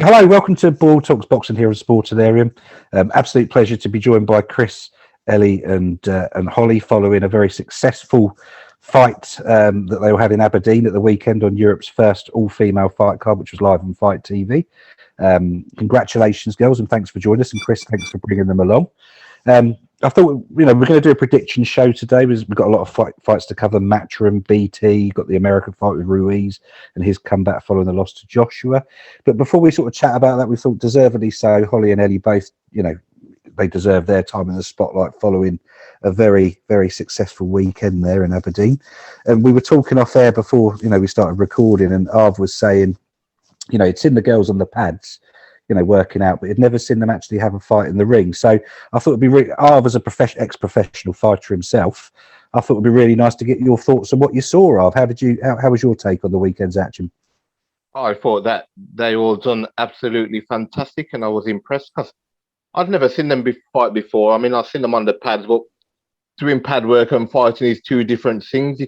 Hello, welcome to Ball Talks Boxing here at Sportanarium. Absolute pleasure to be joined by Chris, Ellie, and Holly following a very successful fight that they had in Aberdeen at the weekend on Europe's first all-female fight card, which was live on Fight TV. Congratulations, girls, and thanks for joining us. And Chris, thanks for bringing them along. I thought, we're going to do a prediction show today. We've got a lot of fights to cover. Matchroom, BT, got the American fight with Ruiz and his comeback following the loss to Joshua. But before we sort of chat about that, we thought deservedly so, Holly and Ellie both, they deserve their time in the spotlight following a very, very successful weekend there in Aberdeen. And we were talking off air before, we started recording, and Arv was saying, he'd seen the girls on the pads, working out, but he'd never seen them actually have a fight in the ring. So I thought it'd be Arv, as a ex-professional fighter himself, I thought it'd be really nice to get your thoughts on what you saw, Arv. How was your take on the weekend's action? I thought that they all done absolutely fantastic, and I was impressed because I'd never seen them fight before. I mean, I've seen them on the pads, but doing pad work and fighting is two different things.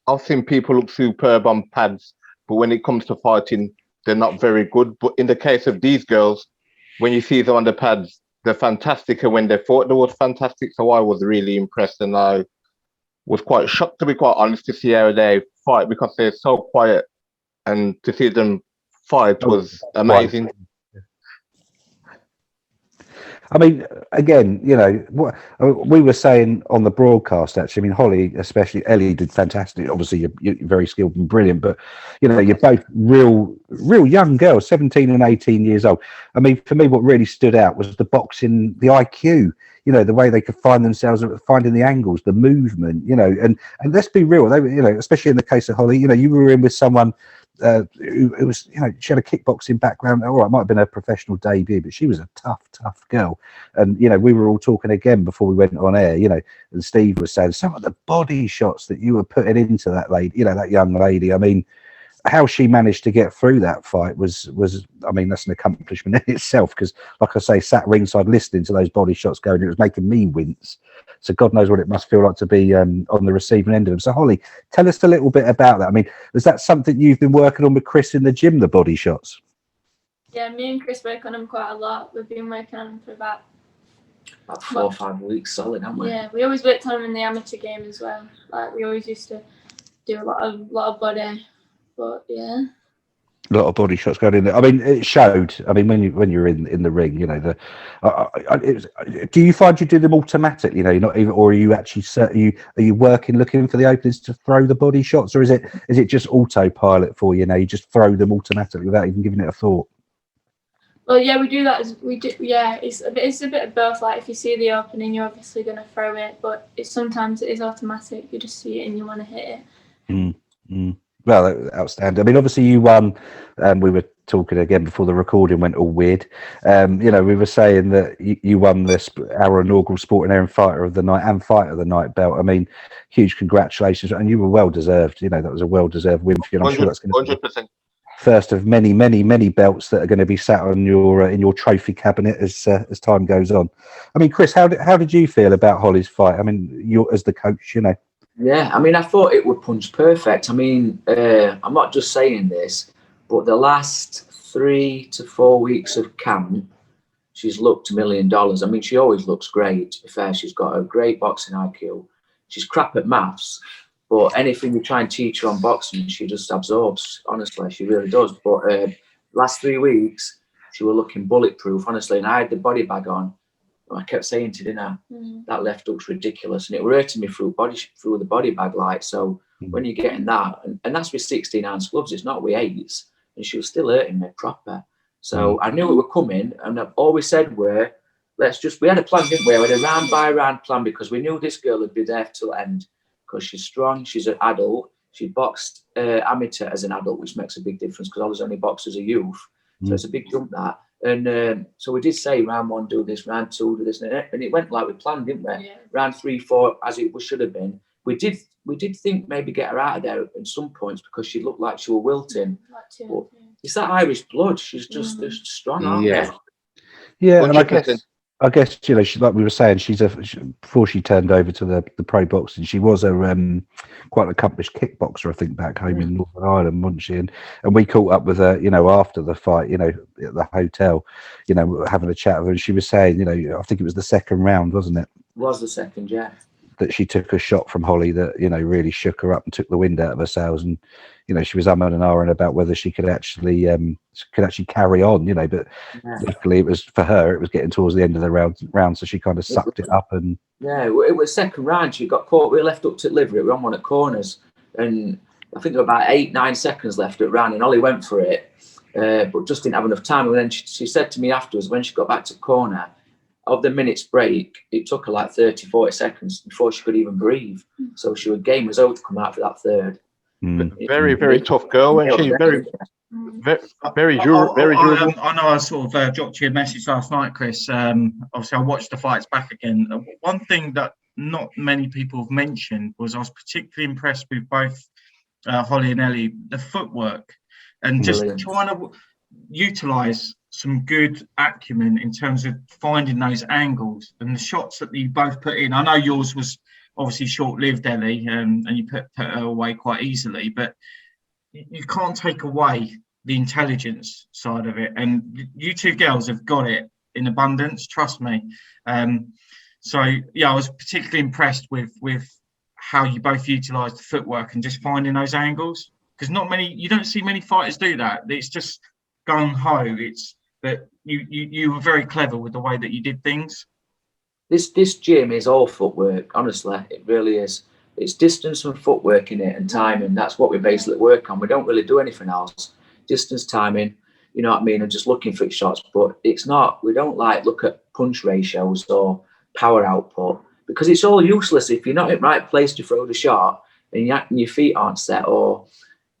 I've seen people look superb on pads, but when it comes to fighting, they're not very good. But in the case of these girls, when you see them on the pads, they're fantastic. And when they fought, they was fantastic. So I was really impressed. And I was quite shocked, to be quite honest, to see how they fight, because they're so quiet. And to see them fight was amazing. I mean, again, what we were saying on the broadcast, actually, I mean, Holly, especially Ellie, did fantastic. Obviously, you're very skilled and brilliant, but, you're both real young girls, 17 and 18 years old. I mean, for me, what really stood out was the boxing, the IQ, the way they could find themselves, finding the angles, the movement, and let's be real, they were, especially in the case of Holly, you were in with someone who was, she had a kickboxing background. All right, it might have been her professional debut, but she was a tough girl. And, we were all talking again before we went on air, and Steve was saying some of the body shots that you were putting into that lady, that young lady. I mean, how she managed to get through that fight was I mean, that's an accomplishment in itself, because like I say, sat ringside listening to those body shots going, it was making me wince. So God knows what it must feel like to be on the receiving end of them. So Holly, tell us a little bit about that. I mean, is that something you've been working on with Chris in the gym, the body shots? Yeah, me and Chris work on them quite a lot. We've been working on them for about 4 or 5 weeks solid, haven't we? Yeah, we always worked on them in the amateur game as well. Like, we always used to do a lot of body. But yeah, a lot of body shots going in there. I mean, it showed. I mean, when you're in the ring, do you find you do them automatically? You're not even, or are you actually are you working, looking for the openings to throw the body shots, or is it just autopilot for you? You just throw them automatically without even giving it a thought? Well, yeah, we do that. Yeah, it's a bit of both. Like, if you see the opening, you're obviously going to throw it, but sometimes it is automatic. You just see it and you want to hit it. Well, outstanding. I mean, obviously you won. We were talking again before the recording went all weird. We were saying that you won our inaugural Sportanarium Fighter of the Night and Fighter of the Night belt. I mean, huge congratulations, and you were well deserved. That was a well deserved win for you. I'm sure that's going to be 100%. First of many, many, many belts that are going to be sat on your in your trophy cabinet as time goes on. I mean, Chris, how did you feel about Holly's fight? I mean, you as the coach, Yeah, I mean, I thought it would punch perfect. I mean, I'm not just saying this, but the last 3 to 4 weeks of camp, she's looked $1 million. I mean, she always looks great, to be fair. She's got a great boxing IQ. She's crap at maths, but anything you try and teach her on boxing, she just absorbs. Honestly, she really does. But last 3 weeks, she was looking bulletproof, honestly, and I had the body bag on. I kept saying to dinner, that left hook's ridiculous, and it were hurting me through the body bag light. So when you're getting that, and that's with 16-ounce gloves, it's not with 8s, and she was still hurting me proper. So I knew it were coming, and I've always said we had a plan, didn't we? We had a round by round plan, because we knew this girl would be there till the end, because she's strong, she's an adult, she boxed amateur as an adult, which makes a big difference, because I was only boxed as a youth. So it's a big jump, that. And so we did say round 1 do this, round 2 do this, and it went like we planned, didn't we? Yeah. Round 3, 4, as it should have been. We did think maybe get her out of there at some points, because she looked like she was wilting. It's that Irish blood. She's just strong, aren't Yeah, and I guess I guess, she, like we were saying, before she turned over to the pro boxing, she was a quite an accomplished kickboxer, I think, back home in Northern Ireland, wasn't she? And we caught up with her, after the fight, at the hotel, having a chat with her, and she was saying, I think it was the second round, wasn't it? It was the second, yeah. That she took a shot from Holly that, really shook her up and took the wind out of her sails, and she was umming and ahhing about whether she could actually carry on, but luckily it was for her, it was getting towards the end of the round, so she kind of sucked it up. And it was second round. She got caught. We were left up to liver. We were on one at corners, and I think there were about 8-9 seconds left at round, and Holly went for it, but just didn't have enough time. And then she said to me afterwards, when she got back to corner, of the minute's break, it took her like 30-40 seconds before she could even breathe. So she was game was over to come out for that third. Very, very tough girl, and she's very durable. I know I sort of dropped you a message last night, Chris. Obviously, I watched the fights back again. One thing that not many people have mentioned was I was particularly impressed with both Holly and Ellie, the footwork, and just trying to utilise some good acumen in terms of finding those angles and the shots that you both put in. I know yours was obviously short-lived, Ellie, and you put her away quite easily, but you can't take away the intelligence side of it. And you two girls have got it in abundance, trust me. So, yeah, I was particularly impressed with how you both utilised the footwork and just finding those angles. Because you don't see many fighters do that. It's just gung-ho. It's that you were very clever with the way that you did things. This gym is all footwork, honestly. It really is. It's distance and footwork in it and timing. That's what we basically work on. We don't really do anything else. Distance, timing, you know what I mean, and just looking for shots. But it's not, we don't look at punch ratios or power output, because it's all useless if you're not in the right place to throw the shot and your feet aren't set, or,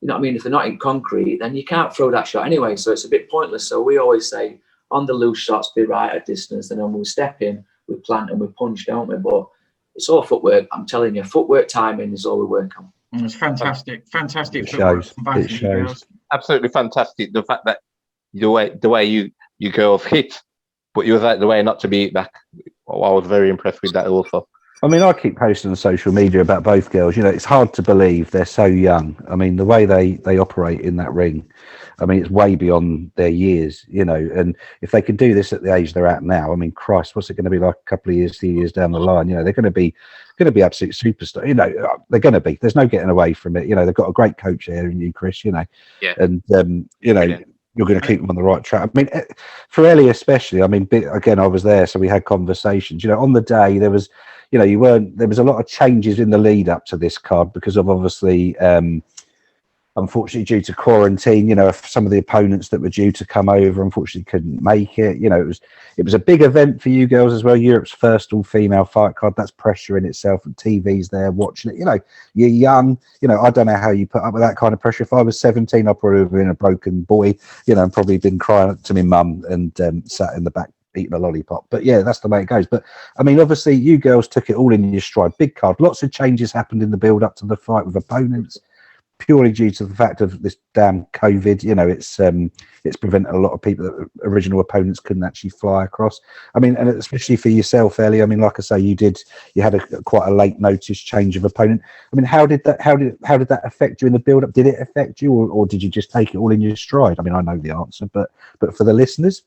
you know what I mean, if they're not in concrete, then you can't throw that shot anyway. So it's a bit pointless. So we always say on the loose shots, be right at distance, and then when we step in, we plant and we punch, don't we? But it's all footwork. I'm telling you, footwork timing is all we work on. It's fantastic. It shows. It shows. Absolutely fantastic. The fact that the way you girls hit, but you was the way not to be hit back. Well, I was very impressed with that also. I mean, I keep posting on social media about both girls. It's hard to believe they're so young. I mean, the way they operate in that ring, I mean, it's way beyond their years, and if they can do this at the age they're at now, I mean, Christ, what's it going to be like a couple of years, 3 years down the line? They're going to be absolute superstars. They're going to be. There's no getting away from it. They've got a great coach here in you, Chris, Yeah. And, you're going to keep them on the right track. I mean, for Ellie especially, I mean, again, I was there, so we had conversations. On the day there was, there was a lot of changes in the lead up to this card because of obviously, unfortunately, due to quarantine, some of the opponents that were due to come over unfortunately couldn't make it. It was a big event for you girls as well. Europe's first all-female fight card. That's pressure in itself. And TV's there watching it. You're young. I don't know how you put up with that kind of pressure. If I was 17, I'd probably have been a broken boy. And probably been crying to my mum and sat in the back eating a lollipop. But yeah, that's the way it goes. But I mean, obviously, you girls took it all in your stride. Big card. Lots of changes happened in the build up to the fight with opponents, purely due to the fact of this damn COVID. It's prevented a lot of people that original opponents couldn't actually fly across. I mean, and especially for yourself, Ellie. I mean, like I say, you had quite a late notice change of opponent. I mean, how did that affect you in the build up? Did it affect you, or did you just take it all in your stride? I mean, I know the answer, but for the listeners.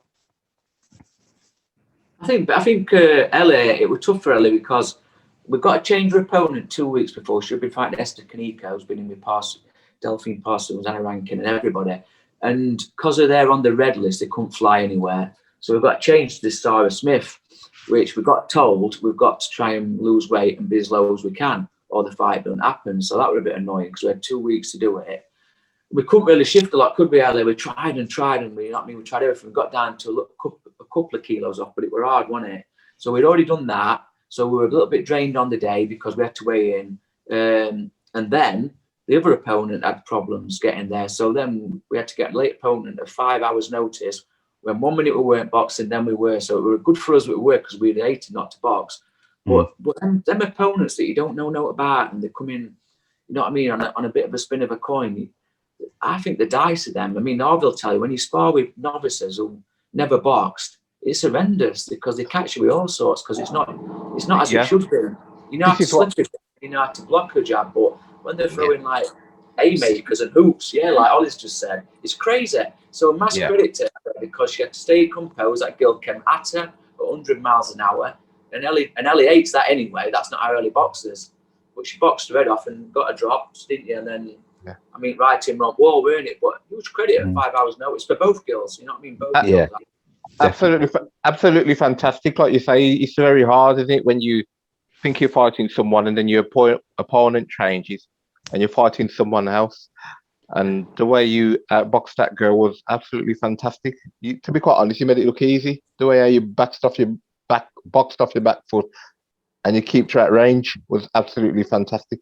I think Ellie, it was tough for Ellie because we've got to change her opponent 2 weeks before. She'll be fighting Esther Kaneko, who's been in with Delphine Parsons, Anna Rankin, and everybody. And because they're on the red list, they couldn't fly anywhere. So we've got to change to this Sarah Smith, which we got told we've got to try and lose weight and be as low as we can, or the fight don't happen. So that was a bit annoying because we had 2 weeks to do it. We couldn't really shift a lot, could we, Ellie? We tried, and we tried everything. We got down to a couple of kilos off, but it were hard, wasn't it? So we'd already done that. So we were a little bit drained on the day because we had to weigh in. And then the other opponent had problems getting there. So then we had to get a late opponent at 5 hours notice. When 1 minute we weren't boxing, then we were. So it was good for us that we were because we hated not to box. But them opponents that you don't know about and they come in, you know what I mean, on a bit of a spin of a coin, I think the dice of them. I mean, Orville tell you, when you spar with novices who never boxed, it's horrendous because they catch you with all sorts because it's not as it should be. You know how to slip it, you know how to block a jab, but when they're throwing like haymakers and hoops, like Ollie's just said, it's crazy. So mass credit to her because she had to stay composed. That girl came at her at 100 miles an hour, and Ellie hates that anyway. That's not how Ellie boxes. But she boxed her head off and got a drop, didn't you? And then, I mean, right in wrong wall, weren't it? But huge credit at 5 hours notice for both girls. You know what I mean? Both girls. Absolutely fantastic. Like you say, it's very hard, isn't it, when you think you're fighting someone and then your opponent changes and you're fighting someone else. And the way you boxed that girl was absolutely fantastic. To be quite honest, you made it look easy. The way you boxed off your back foot, and you keep her at range was absolutely fantastic.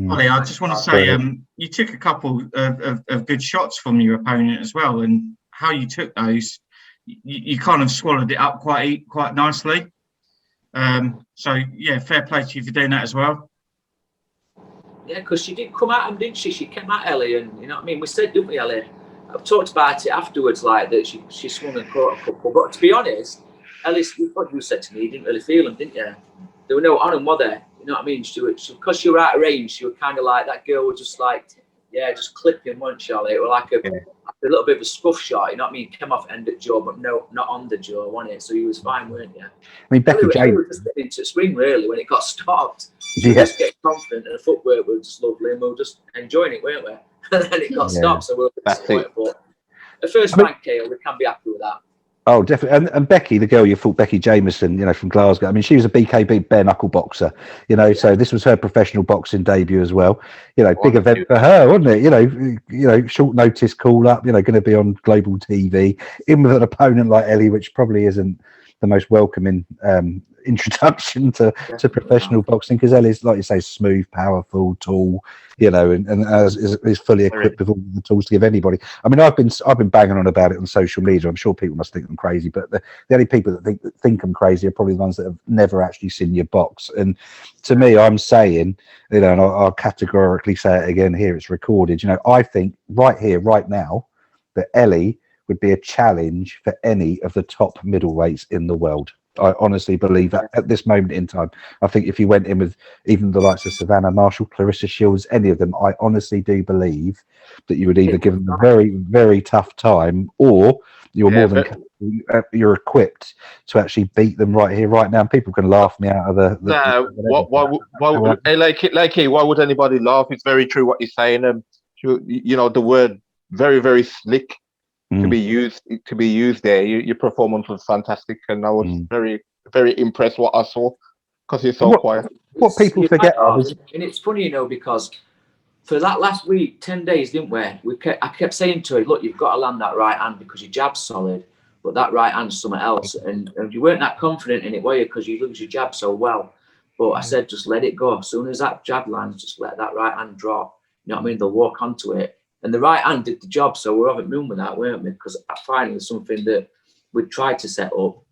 Ollie, I just want to say, you took a couple of good shots from your opponent as well, and how you took those, you kind of swallowed it up quite nicely. So yeah, fair play to you for doing that as well. Yeah, because she did come at him, didn't she? She came at Ellie, and you know what I mean. We said, didn't we, Ellie? I've talked about it afterwards, like that she swung and caught a couple. But to be honest, Ellie, what you said to me, you didn't really feel them, didn't you? There were no on them, were there? You know what I mean? Because she were out of range, she was kind of like, that girl was just like, just clipping, wasn't she, Ollie? It was like a little bit of a scuff shot, you know what I mean? Came off end at jaw, but no, not on the jaw, wasn't it? So he was fine, weren't you? I mean, Becky James was just getting into the swing, really, when it got stopped. She was just getting confident, and the footwork was just lovely, and we were just enjoying it, weren't we? And then it got stopped, so we were disappointed. But the first rank KO, we can be happy with that. Oh, definitely. And Becky, the girl you fought, Becky Jameson, you know, from Glasgow. I mean, she was a BKB bare knuckle boxer, you know, so this was her professional boxing debut as well. You know, big event for her, wasn't it? You know, short notice call up, you know, going to be on global TV, in with an opponent like Ellie, which probably isn't the most welcoming introduction to professional boxing, because Ellie's, like you say, smooth, powerful, tall, you know, and is fully equipped with all the tools to give anybody. I mean, I've been banging on about it on social media. I'm sure people must think I'm crazy, but the only people that think I'm crazy are probably the ones that have never actually seen your box. And to me, I'm saying, you know, and I'll categorically say it again here, it's recorded, you know, I think right here, right now, that Ellie would be a challenge for any of the top middleweights in the world. I honestly believe that at this moment in time. I think if you went in with even the likes of Savannah Marshall, Clarissa Shields, any of them, I honestly do believe that you would either give them a very, very tough time, or you're more than you're equipped to actually beat them right here, right now. And people can laugh me out of why would anybody laugh? It's very true what you're saying. You know, the word very, very slick to be used there. Your performance was fantastic, and I was very, very impressed what I saw, because you're so quiet. What people forget and it's funny, you know, because for that last week, 10 days, didn't we? I kept saying to her, look, you've got to land that right hand because your jab's solid, but that right hand's something else. And you weren't that confident in it, were you? Because you lose your jab so well. But I said, just let it go. As soon as that jab lands, just let that right hand drop. You know what I mean? They'll walk onto it. And the right hand did the job, so we're having room with that, weren't we? Because finally, something that we'd tried to set up,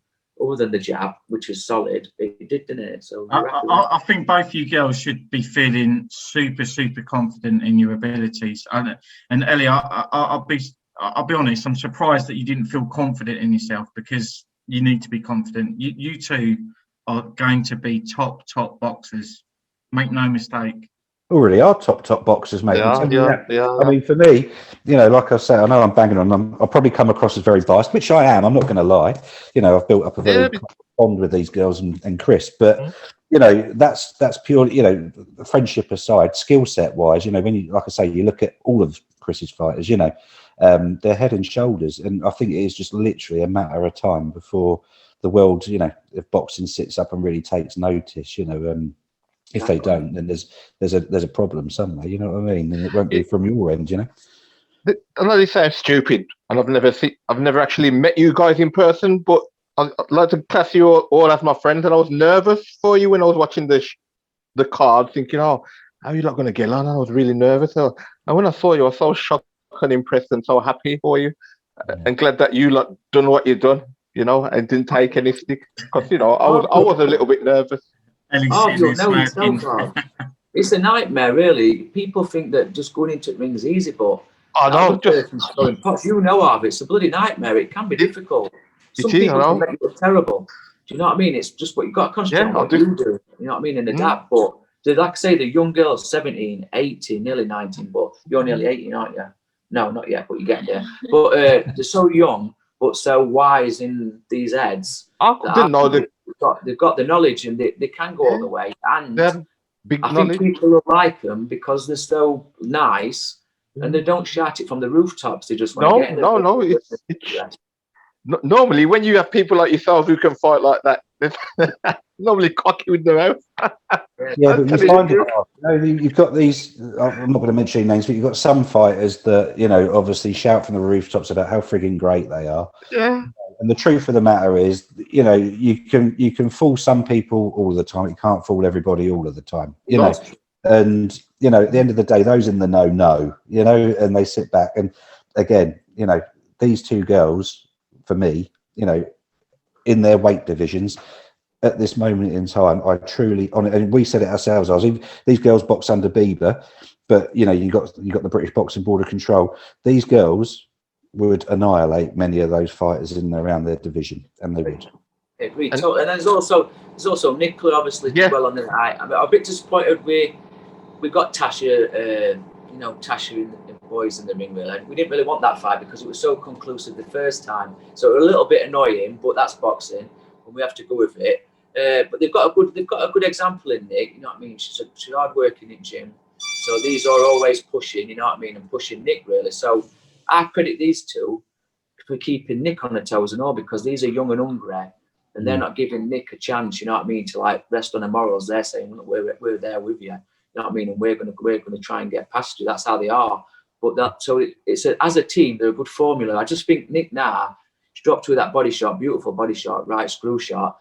other than the jab, which is solid, it did, didn't it? So I think both you girls should be feeling super, super confident in your abilities. And Ellie, I'll be honest, I'm surprised that you didn't feel confident in yourself, because you need to be confident. You two are going to be top boxers. Make no mistake. Already are top boxers, mate. Yeah. I mean, for me, you know, like I say, I know I'm banging on them. I'll probably come across as very biased, which I am. I'm not going to lie. You know, I've built up a very bond with these girls and Chris, but you know, that's purely, you know, friendship aside, skill set wise. You know, when you, like I say, you look at all of Chris's fighters, you know, they're head and shoulders, and I think it is just literally a matter of time before the world, you know, if boxing sits up and really takes notice, you know. If they don't, then there's a problem somewhere. You know what I mean? And it won't be from your end, you know. I know this sounds stupid, and I've never actually met you guys in person, but I'd like to class you all as my friends. And I was nervous for you when I was watching the card, thinking, "Oh, how are you not going to get on?" I was really nervous. And when I saw you, I was so shocked and impressed, and so happy for you, and glad that you done what you've done, you know, and didn't take any stick, because you know I was a little bit nervous. It's a nightmare, really. People think that just going into the ring is easy, but I know, you know of it. It's a bloody nightmare. It can be difficult. some It is, people I can know. make you look terrible. Do you know what I mean? It's just what you've got to concentrate on Yeah, I what do. you do. You know what I mean? And adapt. But like I say, the young girls, 17, 18, nearly 19, but you're nearly 18, aren't you? No, not yet, but you're getting there. But they're so young, but so wise in these heads. I didn't know that They've got the knowledge and they can go all the way. And they have big I think knowledge. people will like them because they're so nice and they don't shout it from the rooftops. They just want to get in there. No. It's normally when you have people like yourself who can fight like that, they're normally cocky with their mouth. Yeah, but you find it hard. You know, you've got these. I'm not going to mention names, but you've got some fighters that obviously shout from the rooftops about how frigging great they are. Yeah. And the truth of the matter is, you can fool some people all the time. You can't fool everybody all of the time. And at the end of the day, those in the know, and they sit back. And again, these two girls, for me, in their weight divisions. At this moment in time, I truly, and we said it ourselves. These girls box under Bieber, but you got the British Boxing Board of Control. These girls would annihilate many of those fighters in and around their division, and they would. Agreed. And there's also Nicola, obviously, well on the night. I'm a bit disappointed we got Tasha, Tasha in the boys in the ring. Really, we didn't really want that fight because it was so conclusive the first time. So it was a little bit annoying, but that's boxing, and we have to go with it. But they've got a good example in Nick. You know what I mean? She's hard working in gym. So these are always pushing. You know what I mean? And pushing Nick really. So I credit these two for keeping Nick on the toes and all because these are young and hungry, and they're not giving Nick a chance. You know what I mean? To like rest on their morals. They're saying we're there with you. You know what I mean? And we're gonna try and get past you. That's how they are. But as a team, they're a good formula. I just think Nick she dropped with that body shot, beautiful body shot, right screw shot,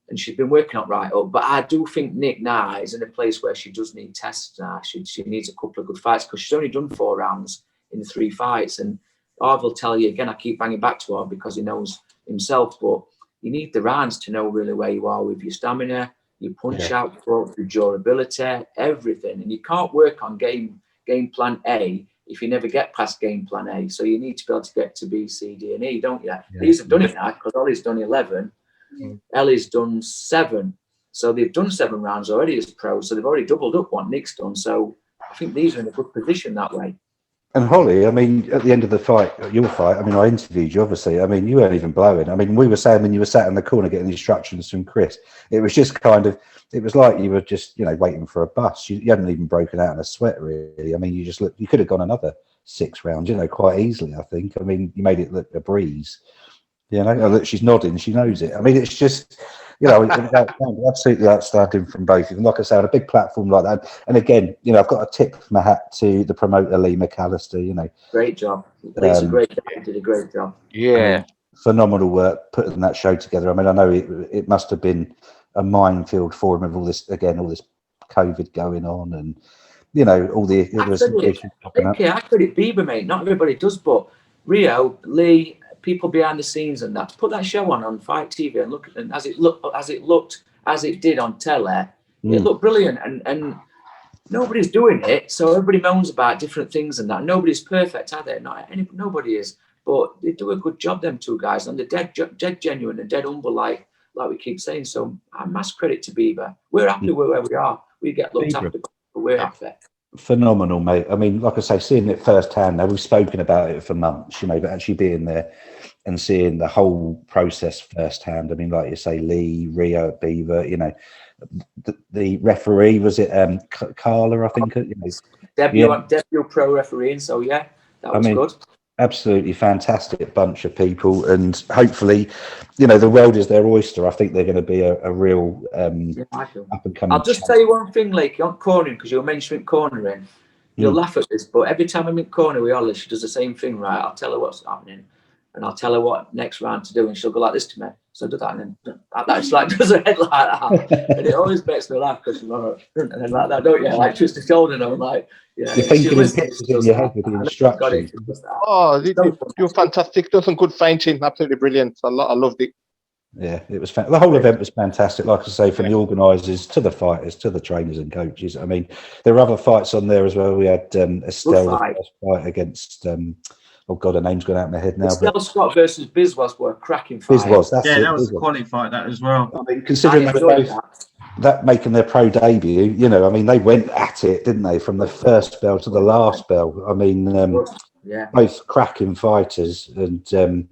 and she's been working up right up. But I do think Nick now is in a place where she does need tests now. She needs a couple of good fights because she's only done 4 rounds in 3 fights. And Arv will tell you again, I keep banging back to her because he knows himself, but you need the rounds to know really where you are with your stamina, your punch output, your durability, everything. And you can't work on game plan A if you never get past game plan A. So you need to be able to get to B, C, D, and E, don't you? These have done it now because Ollie's done 11. Ellie's done 7, so they've done 7 rounds already as pros, so they've already doubled up what Nick's done. So I think these are in a good position that way. And Holly, I mean, at the end of the fight, your fight, I mean, I interviewed you, obviously. I mean, you weren't even blowing. I mean, we were saying when you were sat in the corner getting instructions from Chris, it was just it was like you were just, waiting for a bus. You hadn't even broken out in a sweat, really. I mean, you could have gone another 6 rounds, quite easily, I think. I mean, you made it look a breeze. Look, she's nodding. She knows it. I mean, it's just, absolutely outstanding from both of them. Like I said, on a big platform like that. And again, I've got a tip of my hat to the promoter, Lee McAllister, Great job. Lee's a great guy. Did a great job. Yeah. Phenomenal work putting that show together. I mean, I know it must have been a minefield for him with all this COVID going on and, all the issues popping up. I credit Bieber, mate. Not everybody does, but Rio, Lee, people behind the scenes and that, to put that show on Fight TV and look, and as it did on tele, it looked brilliant. And nobody's doing it, so everybody moans about different things and that. Nobody's perfect, are they? Nobody is, but they do a good job, them two guys, and they're dead genuine and dead humble, like we keep saying. So mass credit to Bieber. We're happy with where we are. We get looked after, but we're happy. Phenomenal, mate. I mean, like I say, seeing it firsthand, now we've spoken about it for months, but actually being there and seeing the whole process firsthand. I mean, like you say, Lee, Rio, Beaver, the referee, was it Carla, I think? Debut pro refereeing, so that was good. Absolutely fantastic bunch of people, and hopefully, the world is their oyster. I think they're going to be a real up and coming. I'll just tell you one thing, Lakey, on cornering, because you were mentioning cornering. You'll laugh at this, but every time I'm in corner with Ollie, she does the same thing, right? I'll tell her what's happening, and I'll tell her what next round to do, and she'll go like this to me. So do that, and then that's like does her head like that, and it always makes me laugh because and then like that, don't you? Like twist the shoulder, and I'm like, you're thinking in pictures in your head with the instructions. You're fantastic. Done some good fainting. Absolutely brilliant. I loved it. Yeah, it was the whole event was fantastic. Like I say, from the organisers to the fighters to the trainers and coaches. I mean, there were other fights on there as well. We had Estelle, the first fight against oh God, her name's gone out of my head now. Estelle Scott versus Biswas were a cracking fight. Biswas, that's Yeah, it. that was a Biswas. quality fight, that as well. I mean, considering they were both that making their pro debut, you know, I mean, they went at it, didn't they, from the first bell to the last bell? I mean, both cracking fighters, and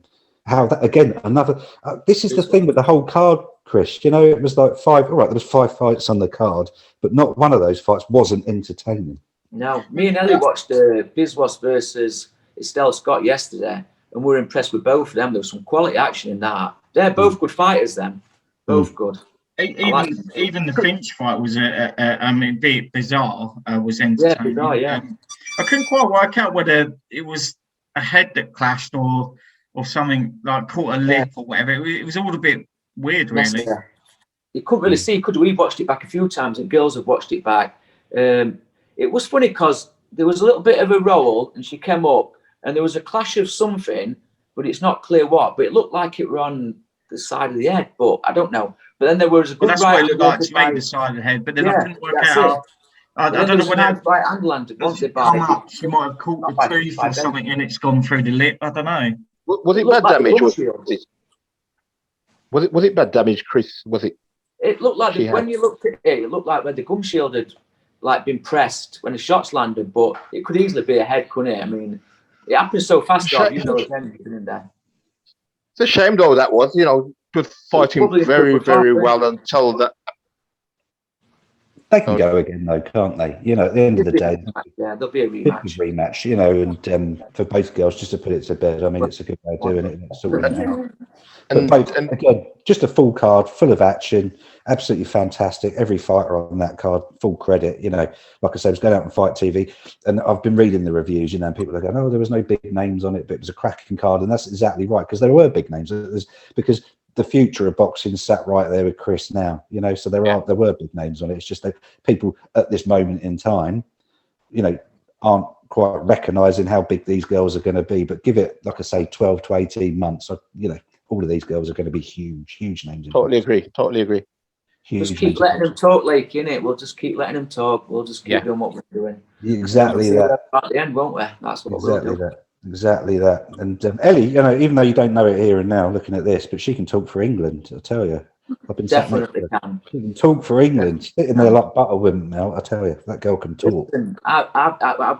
how that again another. This is the thing with the whole card, Chris. You know, it was like five. All right, there was 5 fights on the card, but not one of those fights wasn't entertaining. No, me and Ellie watched Biswas versus Estelle Scott yesterday, and we were impressed with both of them. There was some quality action in that. They're both good fighters, them. Both good. Even the Finch fight was I mean, be it bizarre, was entertaining. Yeah, bizarre, yeah. I couldn't quite work out whether it was a head that clashed or something like caught a lip or whatever. It was all a bit weird, really. Yeah. You couldn't really see, could we? Watched it back a few times, and girls have watched it back. It was funny because there was a little bit of a roll, and she came up, and there was a clash of something, but it's not clear what. But it looked like it were on the side of the head, but I don't know. But then there was a good that's what it looked like to me, the side of the head. But then I couldn't work out. I don't know whether right hand landed once it come up. She might have caught the tooth or something, and it's gone through the lip. I don't know. Was it bad damage? Was it bad damage, Chris? Was it? It looked like when you looked at it, it looked like where the gum shield had been pressed when the shots landed, but it could easily be a head, couldn't it? I mean, it happened so fast. Again, in there. It's a shame, though. That was, you know, just fighting very, very well until that. They can go again, though, can't they? You know, at the end of the day, there'll be a rematch. You know, and for both girls, just to put it to bed. I mean, it's a good way of doing it. It's sorting it out. And again, just a full card, full of action, absolutely fantastic. Every fighter on that card, full credit. You know, like I said, I was going out on Fight TV, and I've been reading the reviews. You know, and people are going, "Oh, there was no big names on it, but it was a cracking card," and that's exactly right, because there were big names. Because the future of boxing sat right there with Chris now. You know, so there were big names on it. It's just that people at this moment in time, you know, aren't quite recognising how big these girls are going to be. But give it, like I say, 12 to 18 months. You know, all of these girls are going to be huge names. Totally agree. Huge just keep letting them talk, like, innit? We'll just keep letting them talk. We'll just keep doing what we're doing. Exactly that. At the end, won't we? That's what we'll do. Exactly that. And Ellie, you know, even though you don't know it here and now, looking at this, but she can talk for England. I tell you, I've been definitely can. She can talk for England. Sitting there like butterwimp now. I tell you, that girl can talk. Listen,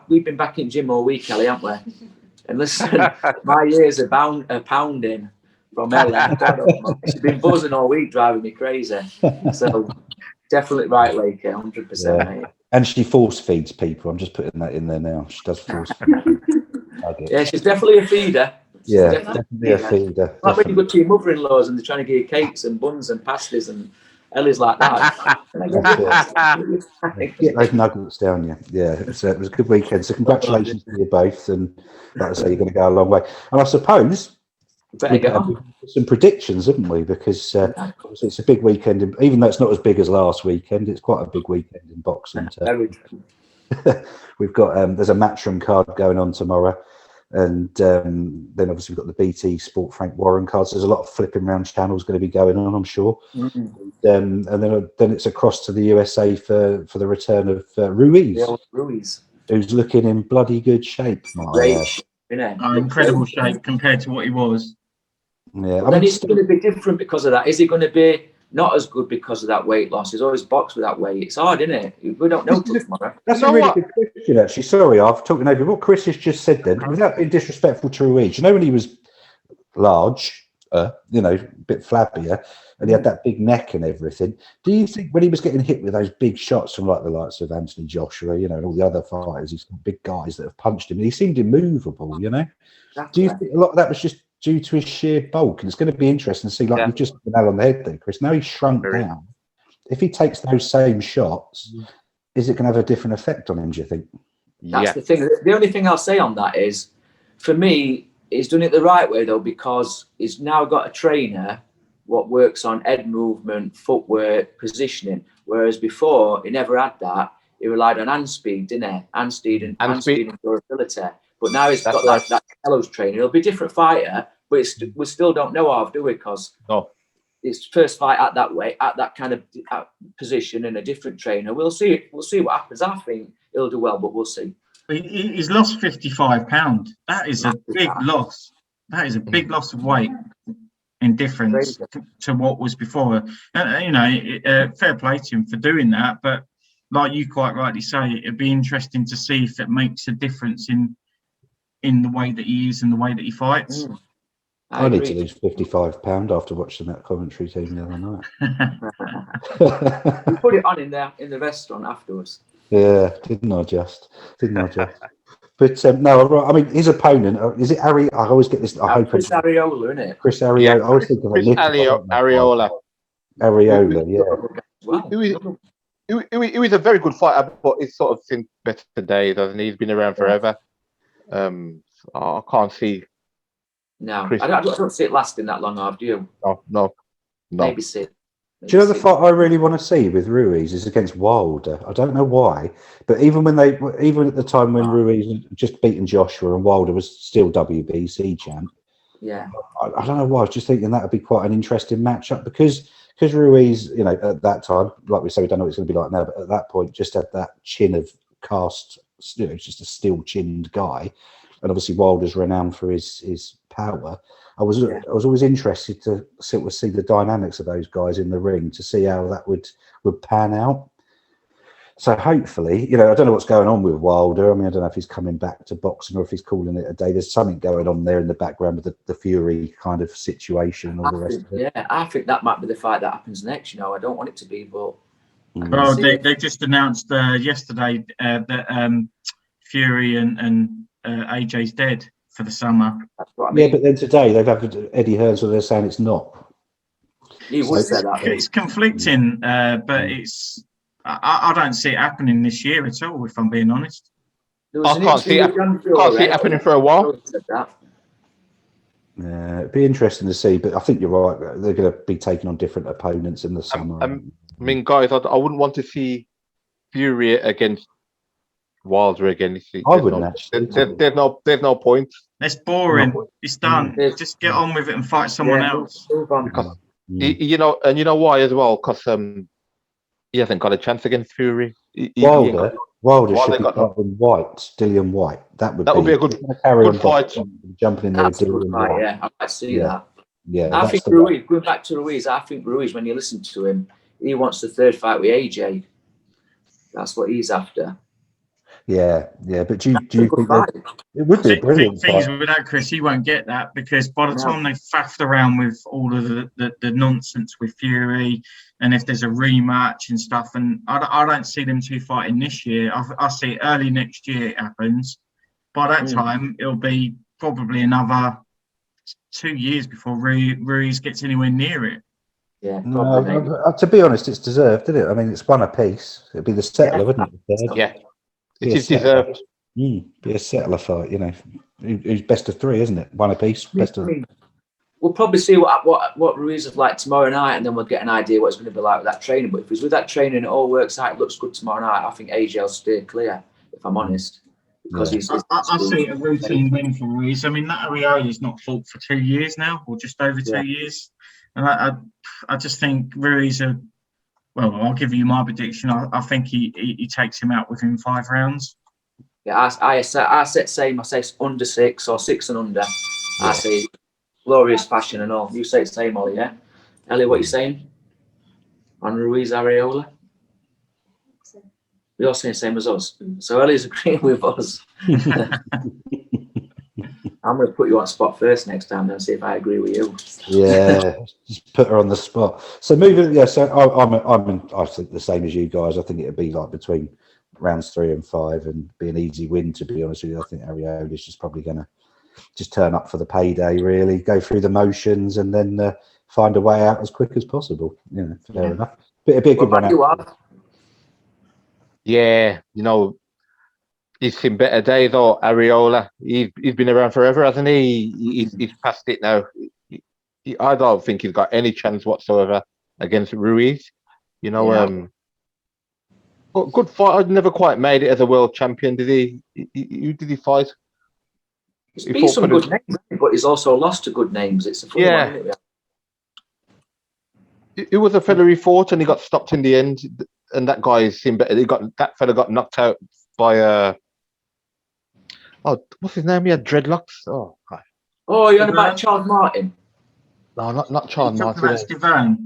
we've been back in gym all week, Ellie, haven't we? And listen, my ears are pounding from Ellie. She's been buzzing all week, driving me crazy. So definitely right, Lake, 100%. Mate. And she force feeds people. I'm just putting that in there now. She does force feed. Yeah, she's definitely a feeder. Definitely a feeder. Like when you go to your mother-in-law's and they're trying to get you cakes and buns and pasties, and Ellie's like that. Get those nuggets down you. Yeah, it was a good weekend. So congratulations to you both. And like I say, you're going to go a long way. And I suppose we can have some predictions, haven't we? Because obviously it's a big weekend. Even though it's not as big as last weekend, it's quite a big weekend in boxing. We've got there's a matchroom card going on tomorrow, and then obviously we've got the BT Sport Frank Warren cards. There's a lot of flipping round channels going to be going on, I'm sure. And then it's across to the USA for the return of Ruiz, who's looking in bloody good shape. Incredible shape compared to what he was. Yeah, then it's going to be different because of that. Is he going to be not as good because of that weight loss? He's always boxed with that weight. It's hard, isn't it? We don't know till tomorrow. That's a really good question, actually. Sorry, I've talking over what Chris has just said then. Without being disrespectful to Ruiz, you know, when he was large, you know, a bit flabbier, and he had that big neck and everything. Do you think when he was getting hit with those big shots from like the likes of Anthony Joshua, you know, and all the other fighters, these big guys that have punched him, and he seemed immovable, you know? Do you think a lot of that was just due to his sheer bulk? And it's going to be interesting to see, like you've just put the nail on the head there, Chris. Now he's shrunk down. If he takes those same shots, is it going to have a different effect on him, do you think? That's the thing. The only thing I'll say on that is, for me, he's done it the right way, though, because he's now got a trainer what works on head movement, footwork, positioning, whereas before he never had that. He relied on hand speed, didn't he? Hand speed and durability. But now he's got that Kello's trainer. He'll be a different fighter, but we still don't know how, do we? Because it's first fight at that weight, at that kind of position, and a different trainer. We'll see. We'll see what happens. I think he'll do well, but we'll see. He's lost £55. That is a big loss. That is a big loss of weight in difference to what was before. Fair play to him for doing that. But like you quite rightly say, it'd be interesting to see if it makes a difference in the way that he is and the way that he fights. I need to lose £55 after watching that commentary team the other night. We put it on in the restaurant afterwards. Yeah, didn't I just? But no, I mean, his opponent, is it Ari? I always get this. I hope Chris Ariola, isn't it? Chris Ariola. Yeah, I always think of Chris Ariola. Ariola, yeah. Wow. He was a very good fighter, but he's sort of seen better days, hasn't he? He's been around forever. I can't see. No, Chris. I don't see it lasting that long, do you? No. Maybe see. Do you know the fight I really want to see with Ruiz is against Wilder? I don't know why, but even at the time when Ruiz had just beaten Joshua and Wilder was still WBC champ. Yeah. I don't know why. I was just thinking that would be quite an interesting matchup because Ruiz, at that time, like we say, we don't know what it's going to be like now, but at that point, just had that chin of cast, just a steel-chinned guy, and obviously Wilder's renowned for his power. I was always interested to sort of see the dynamics of those guys in the ring to see how that would pan out. So hopefully, I don't know what's going on with Wilder. I mean, I don't know if he's coming back to boxing or if he's calling it a day. There's something going on there in the background with the Fury kind of situation and all the rest of it. Yeah, I think that might be the fight that happens next. I don't want it to be, but. Well, they just announced yesterday that Fury and AJ's dead for the summer. That's what I mean. Yeah, but then today they've had Eddie Hearns where they're saying it's not. He would say that. It's conflicting, but it's. I don't see it happening this year at all, if I'm being honest. I can't see it happening for a while. Yeah, it'd be interesting to see, but I think you're right. They're going to be taking on different opponents in the summer. I mean, guys, I wouldn't want to see Fury against Wilder again. I wouldn't actually. There's no point. It's boring. It's done. Just get on with it and fight someone else. Because you know why as well? Because he hasn't got a chance against Fury. Wilder should be fighting Dillian White. That would be a good fight. Jumping in there with Dillian White. Yeah, I might see that. Yeah, I think Ruiz, going back to Ruiz, when you listen to him, he wants the third fight with AJ. That's what he's after. Yeah. But do you think it would be a brilliant things fight? with that, Chris? He won't get that because by the time they've faffed around with all of the nonsense with Fury, and if there's a rematch and stuff, and I don't see them two fighting this year. I see it early next year. It happens. By that time, it'll be probably another 2 years before Ruiz gets anywhere near it. Yeah. To be honest, it's deserved, isn't it? I mean, it's one apiece. It'd be the settler, wouldn't it? Yeah. It is deserved. Be a settler fight, Who's best of three, isn't it? One apiece, best of. We'll probably see what Ruiz is like tomorrow night, and then we'll get an idea what it's going to be like with that training. But if he's with that training, it all works out. It looks good tomorrow night. I think AJ will stay clear, if I'm honest, because I see a routine win for Ruiz. I mean, that Ariola's not fought for 2 years now, or just over 2 years, and I just think Ruiz Well, I'll give you my prediction. I think he takes him out within 5 rounds. Yeah, I set same. I say under 6 or 6 and under. Yeah. I say glorious fashion and all. You say the same, Ollie, yeah? Ellie, what are you saying? On Ruiz Ariola? You're saying the same as us. So Ellie's agreeing with us. I'm going to put you on spot first next time and see if I agree with you. Yeah, just put her on the spot. So moving, so I think the same as you guys. I think it'd be like between rounds 3 and 5 and be an easy win, to be honest with you. I think Ariola's just probably going to just turn up for the payday, really, go through the motions and then find a way out as quick as possible. Fair enough. But it'd be a good run out. Yeah, he's seen better days, or Ariola. He's been around forever, hasn't he? He's past it now. I don't think he's got any chance whatsoever against Ruiz. But good fight. I'd never quite made it as a world champion, did he? Who did he fight? He's beat some good names, but he's also lost to good names. It's a funny one, isn't it? It was a fella he fought and he got stopped in the end, and that guy seemed better. That fella got knocked out by Oh, what's his name? He had dreadlocks. Oh, God. Oh, you're on about Charles Martin? No, not You're Charles talking Martin. about Stiverne.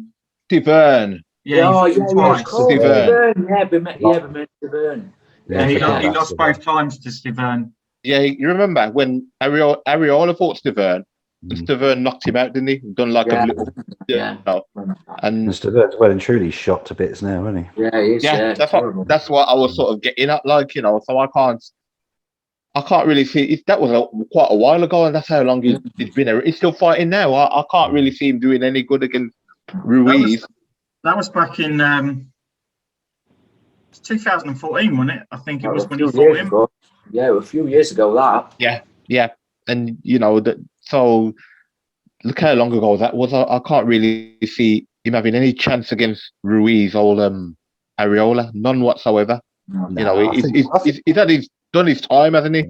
Stiverne. Yeah, Oh, he's yeah, been yeah, of twice. course. Stiverne. Stiverne. Yeah, Stiverne. Yeah, Yeah, he, forget he about lost Stiverne. both times to Stiverne. Yeah, you remember when Ariola fought Stiverne, and Stiverne knocked him out, didn't he? Done like Yeah, a little, yeah. and Mr. well and truly shot to bits now, isn't he? Yeah, he is. yeah, Terrible. that's what I was sort of getting at, like, you know. So I can't really see. That was quite a while ago, and that's how long he's been. He's still fighting now. I can't really see him doing any good against Ruiz. That was back in 2014, wasn't it? I think it was when he fought him. Yeah, a few years ago. That. Yeah, and you know that. So look how long ago that was. I can't really see him having any chance against Ruiz or Ariola, none whatsoever. No, You know, I think- he's done his time, hasn't he?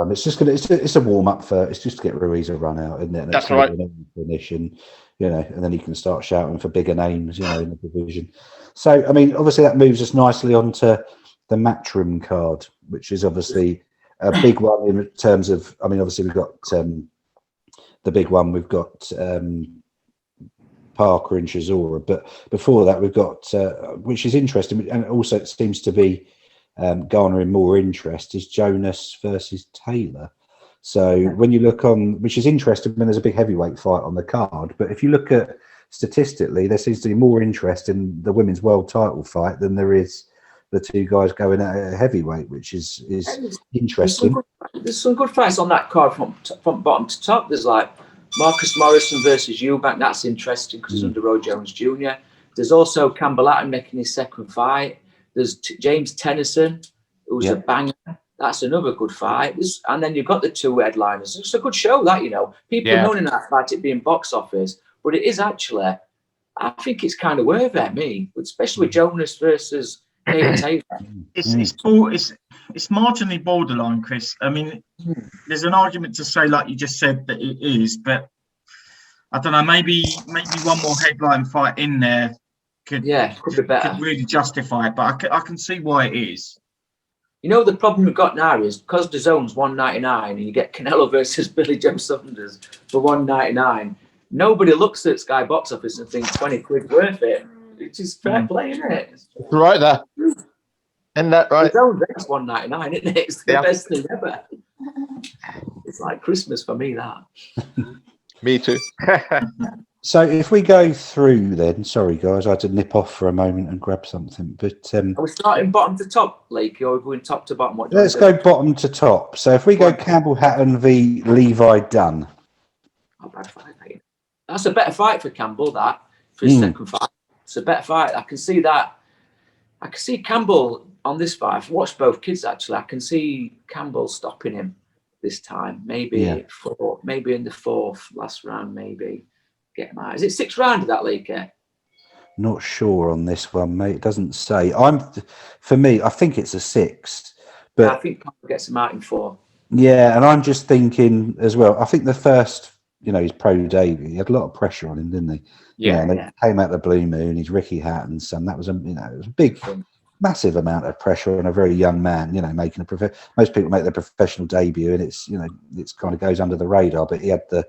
It's just it's a warm up for. It's just to get Ruiz a run out, isn't it? And That's it's gonna right. be an finish, and you know, and then he can start shouting for bigger names, you know, in the division. So, I mean, obviously that moves us nicely onto the Matchroom card, which is obviously a big one in terms of. I mean, obviously we've got the big one. We've got Parker and Chisora, but before that we've got, which is interesting, and also it seems to be garnering more interest, is Jonas versus Taylor. So when you look on, which is interesting when there's a big heavyweight fight on the card, but if you look at statistically, there seems to be more interest in the women's world title fight than there is the two guys going at a heavyweight, which is interesting. There's some good fights on that card from bottom to top. There's like Marcus Morrison versus Eubank. That's interesting because it's under Roy Jones Jr. There's also Campbell Atten making his second fight. There's James Tennyson, who's a banger. That's another good fight. And then you've got the two headliners. It's a good show, that, you know. People are moaning that fight it being box office, but it is actually, I think it's kind of worth it, especially with Jonas versus Taylor. It's marginally borderline, Chris. I mean, there's an argument to say, like you just said, that it is, but I don't know, maybe one more headline fight in there could be better. Could really justify it, but I can see why it is. You know, the problem we've got now is because the zone's $199 and you get Canelo versus Billy Joe Saunders for $199, nobody looks at Sky Box Office and thinks 20 quid worth it. It's just fair play, isn't it? Right there. Isn't that right? The zone's $199, isn't it? It's the best thing ever. It's like Christmas for me, that. Me too. So if we go through then, sorry guys, I had to nip off for a moment and grab something. But are we starting bottom to top, Lakey, or are we going top to bottom? Let's go bottom to top. So if we go Campbell Hatton v Levi Dunn. Not bad fight, mate. That's a better fight for Campbell, that, for his second fight. It's a better fight. I can see that. I can see Campbell on this fight. I've watched both kids, actually. I can see Campbell stopping him this time. Maybe maybe in the fourth, last round, maybe. Get him out. Is it 6 round of that, Lakey? Not sure on this one, mate. It doesn't say. For me, I think it's a 6. But I think Campbell gets him out in 4. Yeah, and I'm just thinking as well. I think the first, his pro debut, he had a lot of pressure on him, didn't he? Yeah. They came out the blue moon. He's Ricky Hatton's son. That was it was a big, massive amount of pressure on a very young man. Making most people make their professional debut, and it's kind of goes under the radar. But he had the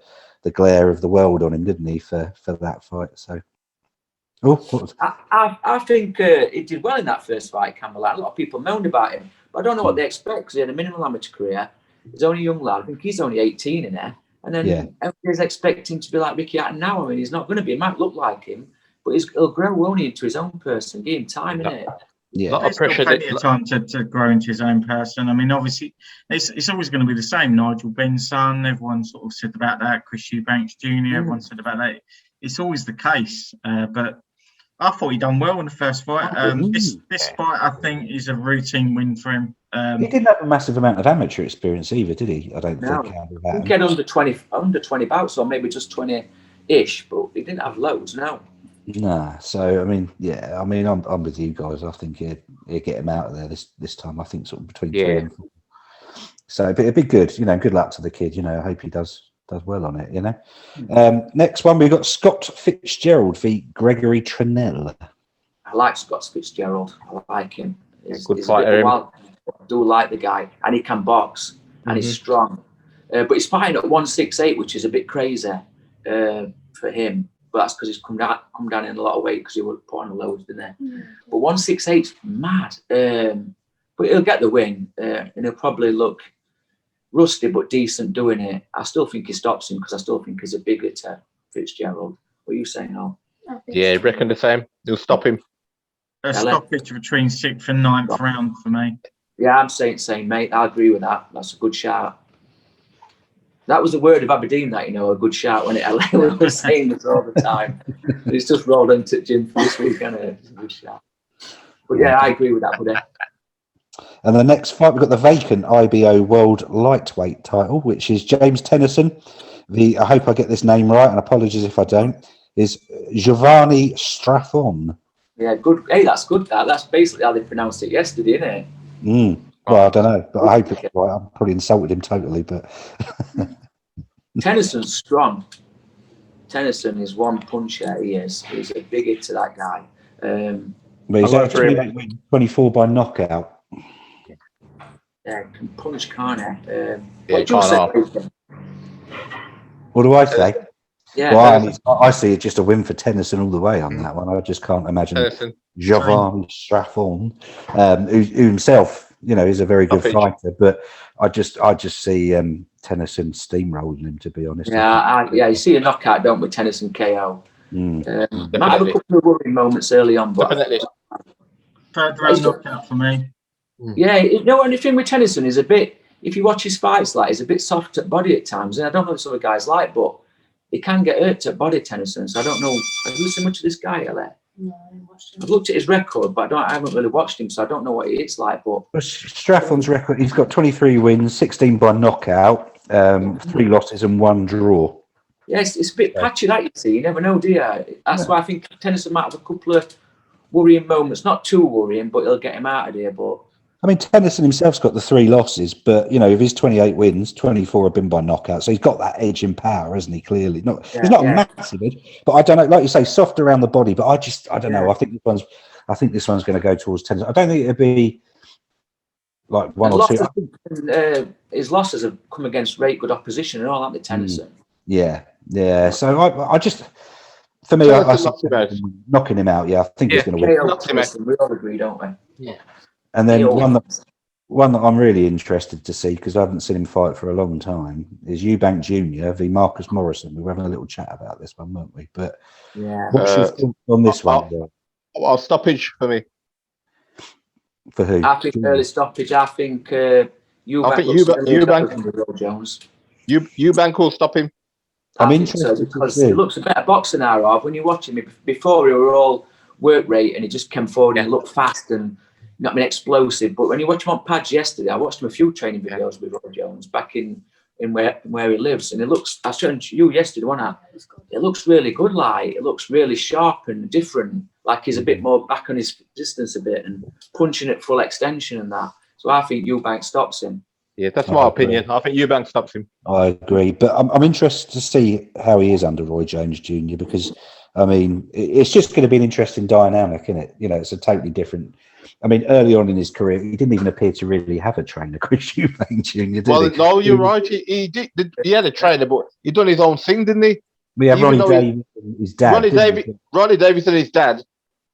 glare of the world on him, didn't he, for that fight? So, I think he did well in that first fight, Campbell. A lot of people moaned about him, but I don't know what they expect because he had a minimal amateur career. He's only a young lad. I think he's only 18 in there. And then everybody's expecting to be like Ricky Hatton now. I mean, he's not going to be. He might look like him, but he'll grow only into his own person. Give him time, innit? Yeah, there's plenty of time to grow into his own person. I mean, obviously, it's always going to be the same. Nigel Benn's son, everyone sort of said about that. Chris Eubank Jr., everyone said about that. It's always the case. But I thought he done well in the first fight. This fight, I think, is a routine win for him. He didn't have a massive amount of amateur experience either, did he? I don't think. He had under 20 bouts, or maybe just 20-ish, but he didn't have loads. No. Nah, so I mean, I'm with you guys. I think he'll get him out of there this time. I think sort of between 3 and 4. So it'd be good. Good luck to the kid. I hope he does well on it. Next one, we've got Scott Fitzgerald v Gregory Trinell. I like Scott Fitzgerald. I like him. He's good fighter. I do like the guy, and he can box. and he's strong. But he's fighting at 168, which is a bit crazy for him. But that's because he's come down in a lot of weight because he would put on the loads, didn't he? But 168's mad. But he'll get the win, and he'll probably look rusty but decent doing it. I still think he stops him because I still think he's a bigger to Fitzgerald. What are you saying, Al? Yeah, reckon the same. He'll stop him. A stoppage between 6th and 9th round for me. Yeah, I'm saying same, mate. I agree with that. That's a good shout. That was the word of Aberdeen, that, you know, a good shout when we were saying this all the time. It's just rolled into Jim for this week, and it's a good shout. But yeah, I agree with that, buddy. And the next fight, we've got the vacant IBO World Lightweight title, which is James Tennyson. I hope I get this name right, and apologies if I don't, is Giovanni Strathon. Yeah, good. Hey, that's good. That's basically how they pronounced it yesterday, isn't it? Well, I don't know, but I hope it's right. I've probably insulted him totally, but Tennyson's strong. Tennyson is one puncher. He is. He's a big hit to that guy. but he's actually 24 by knockout. Yeah, can punch, can't he? Yeah, can't. What do I say? Yeah, well, I see it just a win for Tennyson all the way on that one. I just can't imagine Giovanni Strathon, who himself, you know, is a very good fighter, but I just see Tennyson steamrolling him, to be honest. Yeah, you see a knockout, don't we? Tennyson KO. Might have a couple of worrying moments early on, but third round knockout for me. Yeah, you know, and the thing with Tennyson is a bit. If you watch his fights, like, he's a bit soft at body at times, and I don't know if some other guys like, but he can get hurt at body, Tennyson. So I don't know. Have you seen much of this guy, Ellie? No, I haven't watched him. I've looked at his record, but I haven't really watched him, so I don't know what it's like. But Strathon's record, he's got 23 wins, 16 by knockout, 3 losses and 1 draw. Yes, it's a bit patchy, that, you see. You never know, do you? That's why I think Tennyson might have a couple of worrying moments. Not too worrying, but he'll get him out of there. But I mean, Tennyson himself's got the 3 losses, but, you know, of his 28 wins, 24 have been by knockout. So he's got that edge in power, hasn't he? Clearly. He's not a massive edge, but I don't know, like you say, soft around the body, but I don't know. I think this one's going to go towards Tennyson. I don't think it'll be like 1 or 2. His losses have come against great good opposition and all, haven't they, Tennyson? Yeah. So I just, for me, I knocking him out. Yeah, I think he's going to win. We all agree, don't we? Yeah. And then one that I'm really interested to see, because I haven't seen him fight for a long time, is Eubank Jr. v Marcus Morrison. We were having a little chat about this one, weren't we? But what's your thoughts on this one? Well, stoppage for me. For who? I think early stoppage. I think Eubank will stop him. I'm interested because he looks a better boxer now, Rob. When you're watching me before, he were all work rate and he just came forward and looked fast and not been explosive. But when you watch him on pads yesterday, I watched him a few training videos with Roy Jones back in where he lives, and it looks. I showed you yesterday, wasn't I? It looks really good. Like, it looks really sharp and different. Like, he's a bit more back on his distance a bit and punching at full extension and that. So I think Eubank stops him. Yeah, that's my opinion. I think Eubank stops him. I agree, but I'm interested to see how he is under Roy Jones Jr. because, I mean, it's just going to be an interesting dynamic, isn't it? You know, it's a totally different. I mean, early on in his career, he didn't even appear to really have a trainer, Chris Eubank Jr. No, you're right. He did. He had a trainer, but he done his own thing, didn't he? We have Ronnie Davis and his dad. Ronnie Davis and his dad,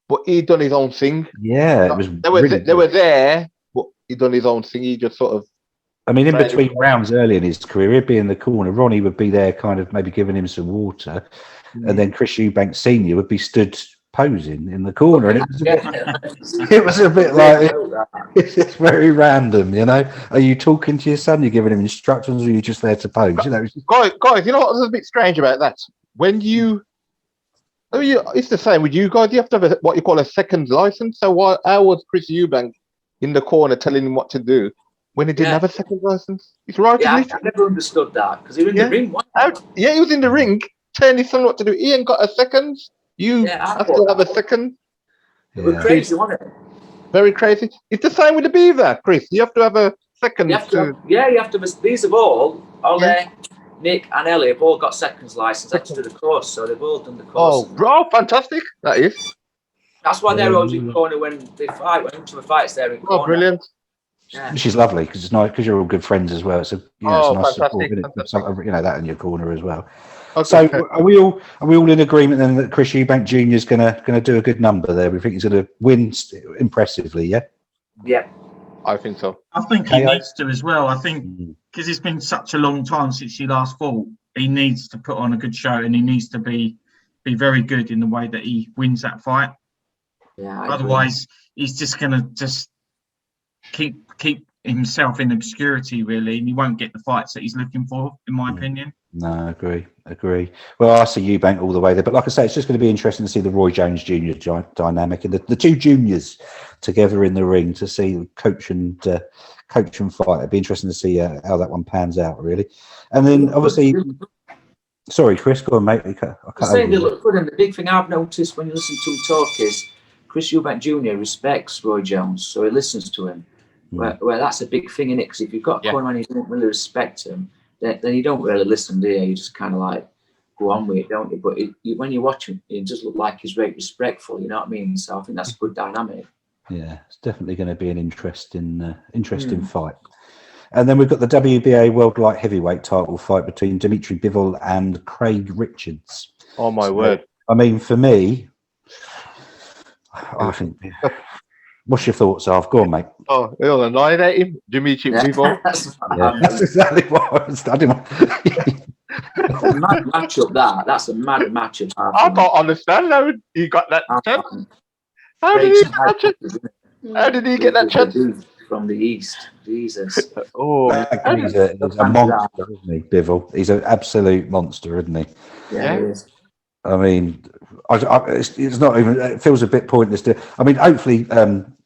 but he done his own thing. Yeah, it was. They were there, but he done his own thing. He just sort of. I mean, in between rounds early in his career, he'd be in the corner. Ronnie would be there, kind of maybe giving him some water, and then Chris Eubank Senior would be stood posing in the corner, and it was a bit like it's very random, you know. Are you talking to your son? You're giving him instructions, or are you just there to pose? You know, guys, you know what was a bit strange about that? When it's the same with you guys. You have to have what you call a second license. So how was Chris Eubank in the corner telling him what to do when he didn't have a second license? It's right. Yeah, I never understood that because he was in the ring. He was in the ring telling his son what to do. He ain't got a second. You have to have a second. It was crazy, wasn't it? Very crazy. It's the same with the Beaver, Chris. You have to have a second. You have to. These have all Nick and Ellie have all got seconds license. They have to do the course, so they've all done the course. Oh, bro, fantastic! That is. That's why they're always in corner when they fight. When the fights, they're in corner. Oh, brilliant! Yeah. Which is lovely because it's nice because you're all good friends as well. It's a, you know, it's a nice support, fantastic, isn't it? fantastic. So, you know, that in your corner as well. Okay. So are we all in agreement then that Chris Eubank Jr. is gonna do a good number there? We think he's gonna win impressively, yeah? Yeah. I think so. I think he KO? needs to as well. I think because it's been such a long time since he last fought, he needs to put on a good show and he needs to be very good in the way that he wins that fight. Yeah. Otherwise, he's just going to just keep himself in obscurity, really, and he won't get the fights that he's looking for, in my opinion. No, I agree. Well, I see Eubank all the way there, but like I say, it's just going to be interesting to see the Roy Jones Jr. dynamic and the two juniors together in the ring to see coach and fight. It'd be interesting to see how that one pans out, really. And then obviously, sorry, Chris, go on, mate. I saying they look good, and the big thing I've noticed when you listen to him talk is Chris Eubank Jr. respects Roy Jones, so he listens to him. Where that's a big thing in it, because if you've got a corner and you don't really respect him, then you don't really listen, do you? You just kind of like go on with it, don't you? But when you watch him, it does look like he's very respectful. You know what I mean? So I think that's a good dynamic. Yeah, it's definitely going to be an interesting fight. And then we've got the WBA World Light Heavyweight title fight between Dimitri Bivol and Craig Richards. Oh my word! I mean, for me, I think. What's your thoughts, Arv? Go on, mate. Oh, he'll annihilate him, Dimitri Bivol. That's exactly what I was studying. Mad matchup. That's a mad matchup. I don't understand how he got that chance. How did he get that chance? From the East, Jesus. Oh, he's a monster, isn't he, Bivol? He's an absolute monster, isn't he? Yeah, he is. I mean, it's not even. It feels a bit pointless to. I mean, hopefully,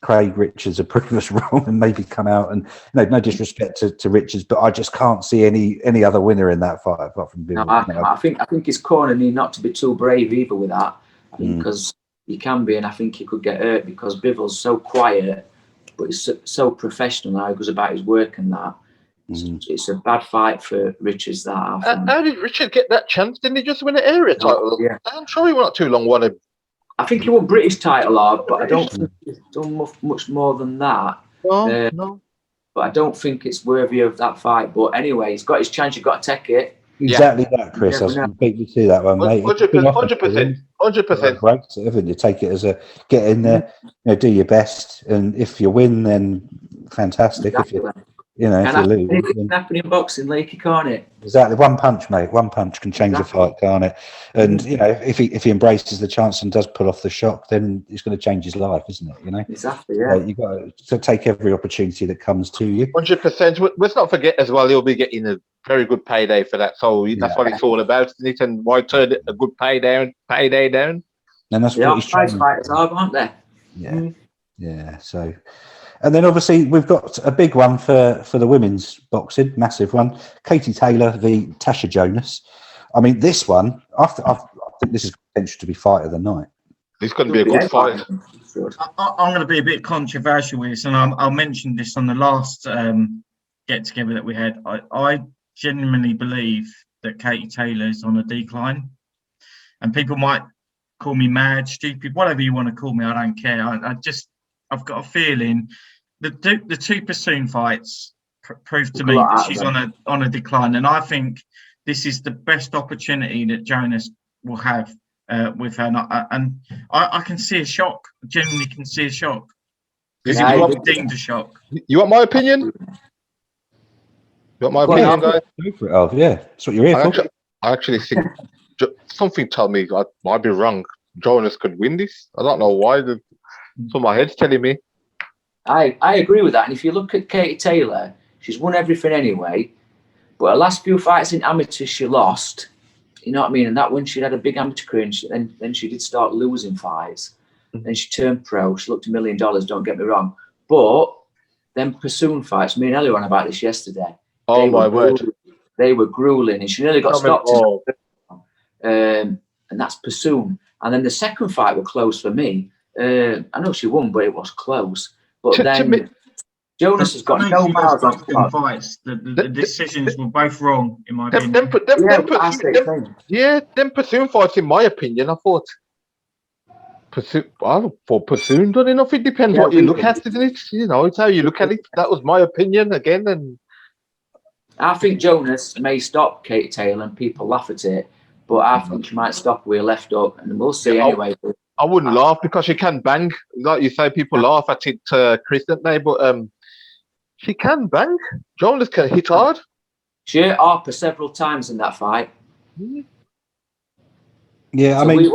Craig Richards will prove us wrong and maybe come out and no disrespect to Richards, but I just can't see any other winner in that fight apart from Bivol. No, I think his corner need not to be too brave either with that. I think because he can be, and I think he could get hurt because Bivol's so quiet, but he's so professional now. He goes about his work and that. It's a bad fight for Richards. How did Richard get that chance? Didn't he just win an area title? Yeah. I'm sure he not too long won it. I think he won British title, but I don't think he's done much more than that. No. But I don't think it's worthy of that fight. But anyway, he's got his chance. You've got to take it. Exactly that, Chris. I was completely to that one, mate. 100%. Right, so haven't you? Take it as a get in there, do your best, and if you win, then fantastic. Exactly. If you lose, it can happen in boxing, Lakey, can't it? Exactly, one punch, mate. One punch can change a fight, can't it? And if he embraces the chance and does pull off the shock, then it's going to change his life, isn't it? Exactly. Yeah. You've got to take every opportunity that comes to you. 100%. Let's not forget as well, he'll be getting a very good payday for that. So that's what it's all about, isn't it? And why turn it a good payday down? And that's what he's trying. Fighters are, aren't they? Yeah. Yeah. So. And then obviously we've got a big one for the women's boxing, massive one. Katie Taylor v Tasha Jonas. I mean, this one, I think this is potential to be fight of the night. This going to be a good fight. I'm going to be a bit controversial with this, and I'll mention this on the last get together that we had. I genuinely believe that Katie Taylor is on a decline, and people might call me mad, stupid, whatever you want to call me. I don't care. I've got a feeling the two Pursoon fights prove to me that she's on a decline, and I think this is the best opportunity that Jonas will have with her. And I can see a shock. Genuinely can see a shock. Because it was deemed a shock. You want my opinion? You want my opinion, guys? Go for it, yeah, that's what you're here for. I actually think something told me I might be wrong. Jonas could win this. I don't know why. So my head's telling me. I agree with that. And if you look at Katie Taylor, she's won everything anyway. But her last few fights in amateurs, she lost. You know what I mean? And that when she had a big amateur career, and then she did start losing fights. Then she turned pro. She looked $1 million, don't get me wrong. But then Pursoon fights, me and Ellie were on about this yesterday. Oh, my word. They were grueling. And she nearly got stopped. And that's Pursoon. And then the second fight was close for me. I know she won, but it was close. But then Jonas has got no miles on fights. The decisions were both wrong, in my opinion. Them Pursoon fights, in my opinion, I thought For pursuing done enough. It depends what you look at, isn't it? You know, it's how you look at it. That was my opinion again, and I think Jonas may stop Katie Taylor and people laugh at it, but I think she might stop where left up, and we'll see anyway. I wouldn't laugh because she can bang. Like you say, people laugh at it, Chris, don't they? But she can bang. Jonas can hit hard. She hit Harper several times in that fight. Yeah, I mean,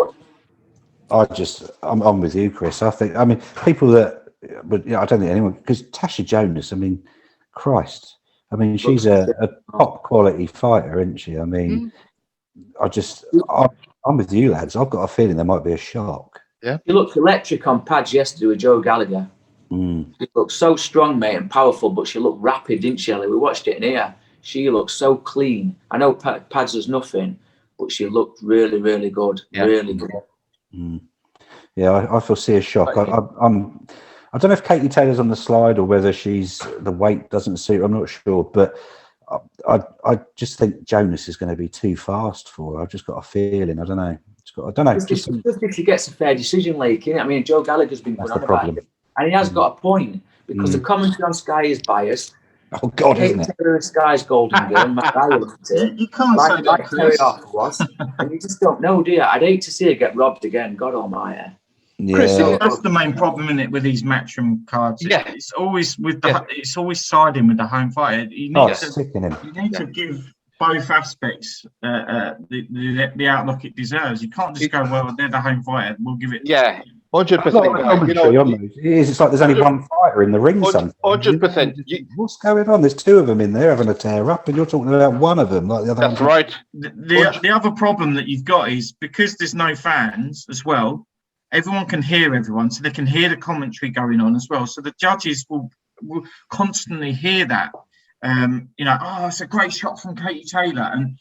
I'm with you, Chris. I mean, people that, but yeah, I don't think anyone, because Tasha Jonas, I mean, Christ, I mean, she's a top quality fighter, isn't she? I mean, I'm with you, lads. I've got a feeling there might be a shock. Yeah. She looked electric on pads yesterday with Joe Gallagher. She looked so strong, mate, and powerful, but she looked rapid, didn't she, Ellie? We watched it in here. She looked so clean. I know pads was nothing, but she looked really, really good. Yeah. Really good. Yeah, I foresee a shock. I don't know if Katie Taylor's on the slide or whether the weight doesn't suit. I'm not sure, but I just think Jonas is going to be too fast for her. I've just got a feeling. I don't know. Just if she gets a fair decision, like, you know, I mean, Joe Gallagher's been going on about it, and he has got a point because the commentary on Sky is biased. Oh God, isn't it? Taylor is Sky's golden girl. You can't say that, Chris. Was, and you just don't know, do you? I'd hate to see her get robbed again. God almighty. Yeah. Chris, that's the main problem, isn't it, with these matchroom cards? Yeah, it's always it's always siding with the home fighter. You need to give both aspects the outlook it deserves. You can't just go, well, they're the home fighter, we'll give it. Yeah, 100%. It's like there's only one fighter in the ring. 100%. What's going on? There's two of them in there having a tear up, and you're talking about one of them, like the other. That's right. The other problem that you've got is because there's no fans as well. Everyone can hear everyone, so they can hear the commentary going on as well. So the judges will constantly hear that. It's a great shot from Katie Taylor, and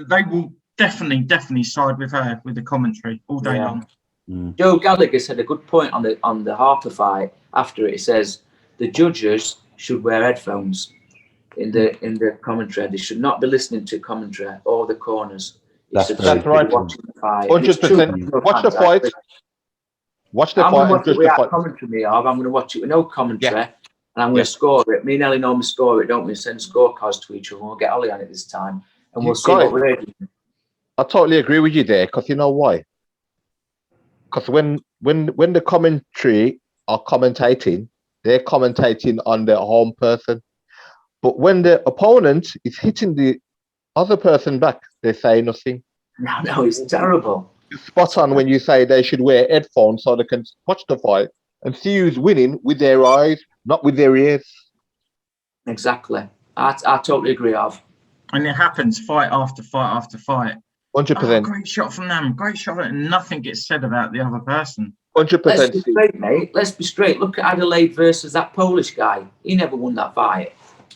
they will definitely side with her with the commentary all day long. Joe Gallagher said a good point on the Harper fight after it. He says the judges should wear headphones in the commentary. They should not be listening to commentary or the corners. That's right. 100%. Watch the fight. Watch the fight. I'm going to watch it without commentary, I'm going to watch it with no commentary, and I'm going to score it. Me and Ellie normally score it, don't we? Send scorecards to each other, and we'll get Ollie on it this time, and we'll see what we're doing. I totally agree with you there, because you know why? Because when the commentary are commentating, they're commentating on their home person. But when the opponent is hitting the other person back, they say nothing. No, it's terrible. Spot on when you say they should wear headphones so they can watch the fight and see who's winning with their eyes, not with their ears. Exactly. I totally agree, Av. And it happens fight after fight after fight. 100%. Great shot from them. Great shot, and nothing gets said about the other person. 100%. Let's be straight, mate. Let's be straight. Look at Adelaide versus that Polish guy. He never won that fight.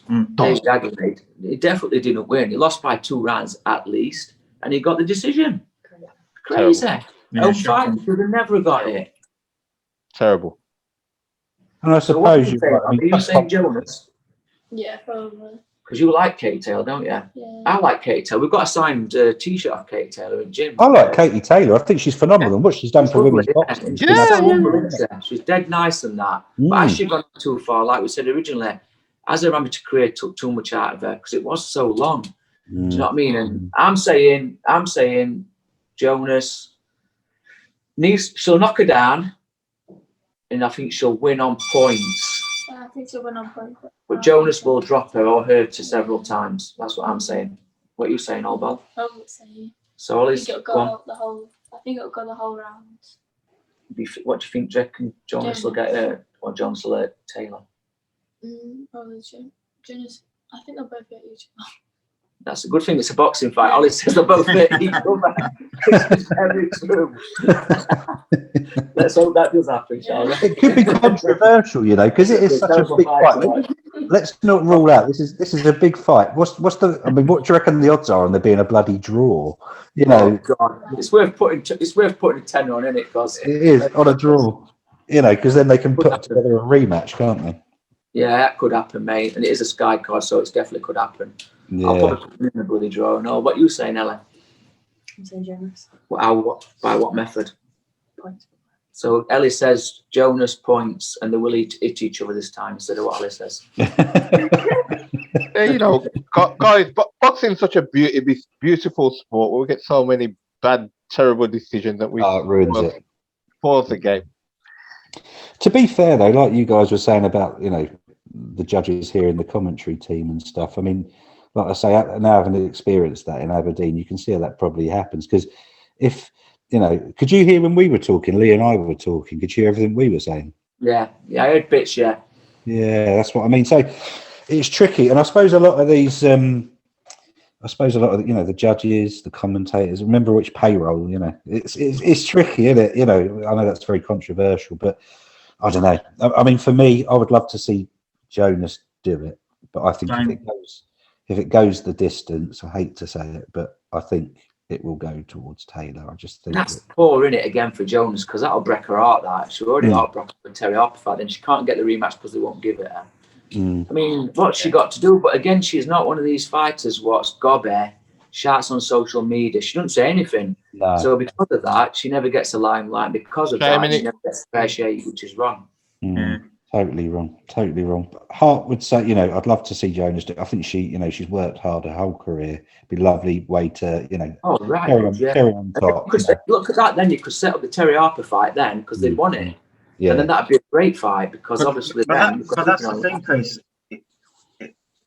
Adelaide. He definitely didn't win. He lost by 2 rounds at least, and he got the decision. Crazy. Fight should have never got it. Terrible. And I suppose are you saying Jonas? Yeah, probably. Because you like Katie Taylor, don't you? Yeah. I like Katie Taylor. We've got a signed T-shirt of Katie Taylor in gym. I like Katie Taylor. I think she's phenomenal. And what she's done for women's boxing. She's dead nice and that. But as she gone too far, like we said originally, as her amateur career took too much out of her because it was so long. Do you know what I mean? And I'm saying Jonas she'll knock her down, and I think she'll win on points. I think she'll win on points. But Jonas will drop her or hurt her several times. That's what I'm saying. What are you saying, Olbal? I would say. So I think it'll go the whole round. What do you think? Do you reckon Jonas will get hurt or Jonas will hurt Taylor? Probably Jonas. I think they'll both get each other. That's a good thing. It's a boxing fight. Ollie says they'll both hit each other. It's very true. Let's hope that does happen, shall we? It could be controversial, because it is such a big fight. Let's not rule out this is a big fight. What do you reckon the odds are on there being a bloody draw? Oh God. It's worth putting a tenner on, isn't it? Because it is on a draw. Because then they can put together a rematch, can't they? Yeah, that could happen, mate. And it is a Sky card, so it definitely could happen. Yeah. I'll probably put in a bloody draw. No, what are you saying, Ella? I'm saying Jonas. By what method? Points. So Ellie says Jonas points and they will hit each other this time instead of what Ellie says. You know, guys, boxing's such a beautiful sport where we get so many bad, terrible decisions that we it ruins it. Pause the game. To be fair, though, like you guys were saying about, you know, the judges here in the commentary team and stuff, I mean, like I say, now having experienced that in Aberdeen, you can see how that probably happens. Because if, you know, could you hear when we were talking, Lee and I were talking, could you hear everything we were saying? Yeah, I heard bits, yeah. Yeah, that's what I mean. So it's tricky. And I suppose a lot of these, you know, the judges, the commentators, remember which payroll, you know, it's tricky, isn't it? You know, I know that's very controversial, but I don't know. I mean, for me, I would love to see Jonas do it, but I think if it goes the distance, I hate to say it, but I think it will go towards Taylor. I just think that's poor, isn't it, again for Jonas, because that'll break her heart. That she already heartbroken with Terry Harper fight, then she can't get the rematch because they won't give it her. I mean, what's she got to do? But again, she's not one of these fighters what's gobby, shouts on social media. She doesn't say anything. No. So because of that, she never gets a limelight. Because of that, she never gets fair share, which is wrong. Totally wrong. Hart would say, you know, I'd love to see Jonas do. I think she, you know, she's worked hard her whole career. It'd be a lovely way to, you know, carry on top. Look at that. Then you could set up the Terry Harper fight then because they'd won it. Yeah. And then that'd be a great fight because obviously. But that's the thing, Chris.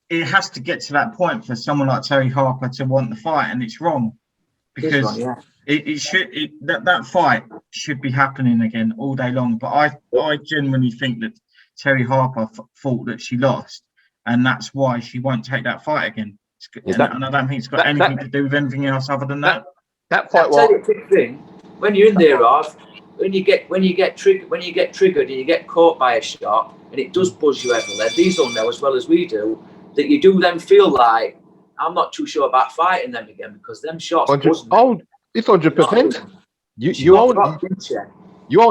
It has to get to that point for someone like Terry Harper to want the fight, and it's wrong because that fight should be happening again all day long. But I genuinely think that Terry Harper thought that she lost, and that's why she won't take that fight again. And I don't think it's got anything to do with anything else other than that. That fight. I'll tell you a quick thing: when you're in there, Rav, when you get triggered and you get caught by a shot, and it does buzz you everywhere. These will know as well as we do that you do then feel like I'm not too sure about fighting them again because them shots. It's 100%. You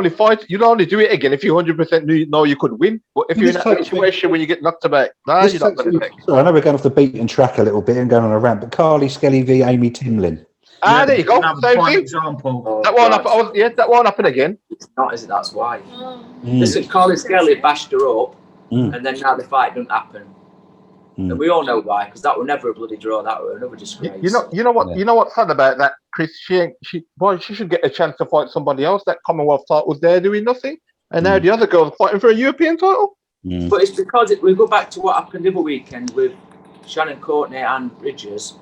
only do it again if you 100% know you could win. But if you're in that situation when you get knocked about, you're not going to take. I know we're going off the beaten track a little bit and going on a rant, but Carly Skelly v Amy Timlin. There you go. Same thing. Example. That won't happen again. It's not, is it? That's why. Listen, Carly Skelly bashed her up, and then now the fight doesn't happen. And we all know why, because that will never a bloody draw. That will another disgrace. You know what? You know what's sad about that, Chris? She should get a chance to fight somebody else. That Commonwealth title was there doing nothing, and now the other girl's fighting for a European title. But it's because we go back to what happened the other weekend with Shannon Courtney and Bridges.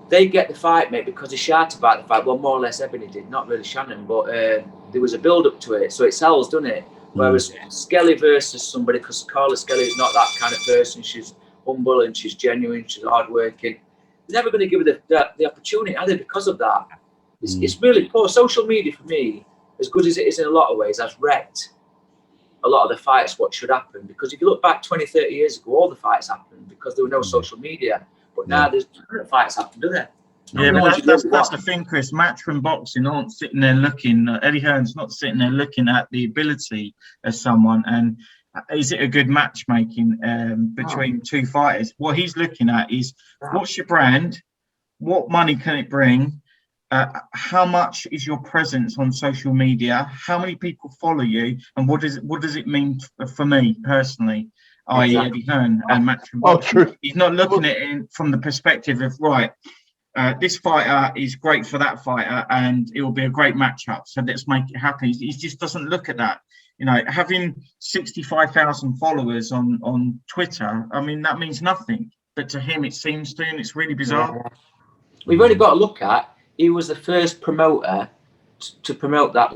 They get the fight, mate, because they shouted about the fight. Well, more or less Ebony did, not really Shannon, but there was a build-up to it, so it sells, doesn't it? Whereas Skelly versus somebody, because Carla Skelly is not that kind of person. She's humble and she's genuine, she's hardworking. They're never going to give her the opportunity, are they, because of that? It's really poor. Social media, for me, as good as it is in a lot of ways, has wrecked a lot of the fights, what should happen. Because if you look back 20, 30 years ago, all the fights happened because there were no social media. But now there's different fights happen, do there? But that's the thing, Chris. Matchroom boxing aren't sitting there looking. Eddie Hearn's not sitting there looking at the ability of someone and is it a good matchmaking between two fighters. What he's looking at is what's your brand, what money can it bring, how much is your presence on social media, how many people follow you, and what does it mean for me personally, i.e. Eddie Hearn and Matchroom boxing. He's not looking at it from the perspective of this fighter is great for that fighter and it will be a great matchup, so let's make it happen. He just doesn't look at that. You know, having 65,000 followers on Twitter, I mean, that means nothing. But to him, it seems to, and it's really bizarre. Yeah. We've only got to look at, he was the first promoter to promote that,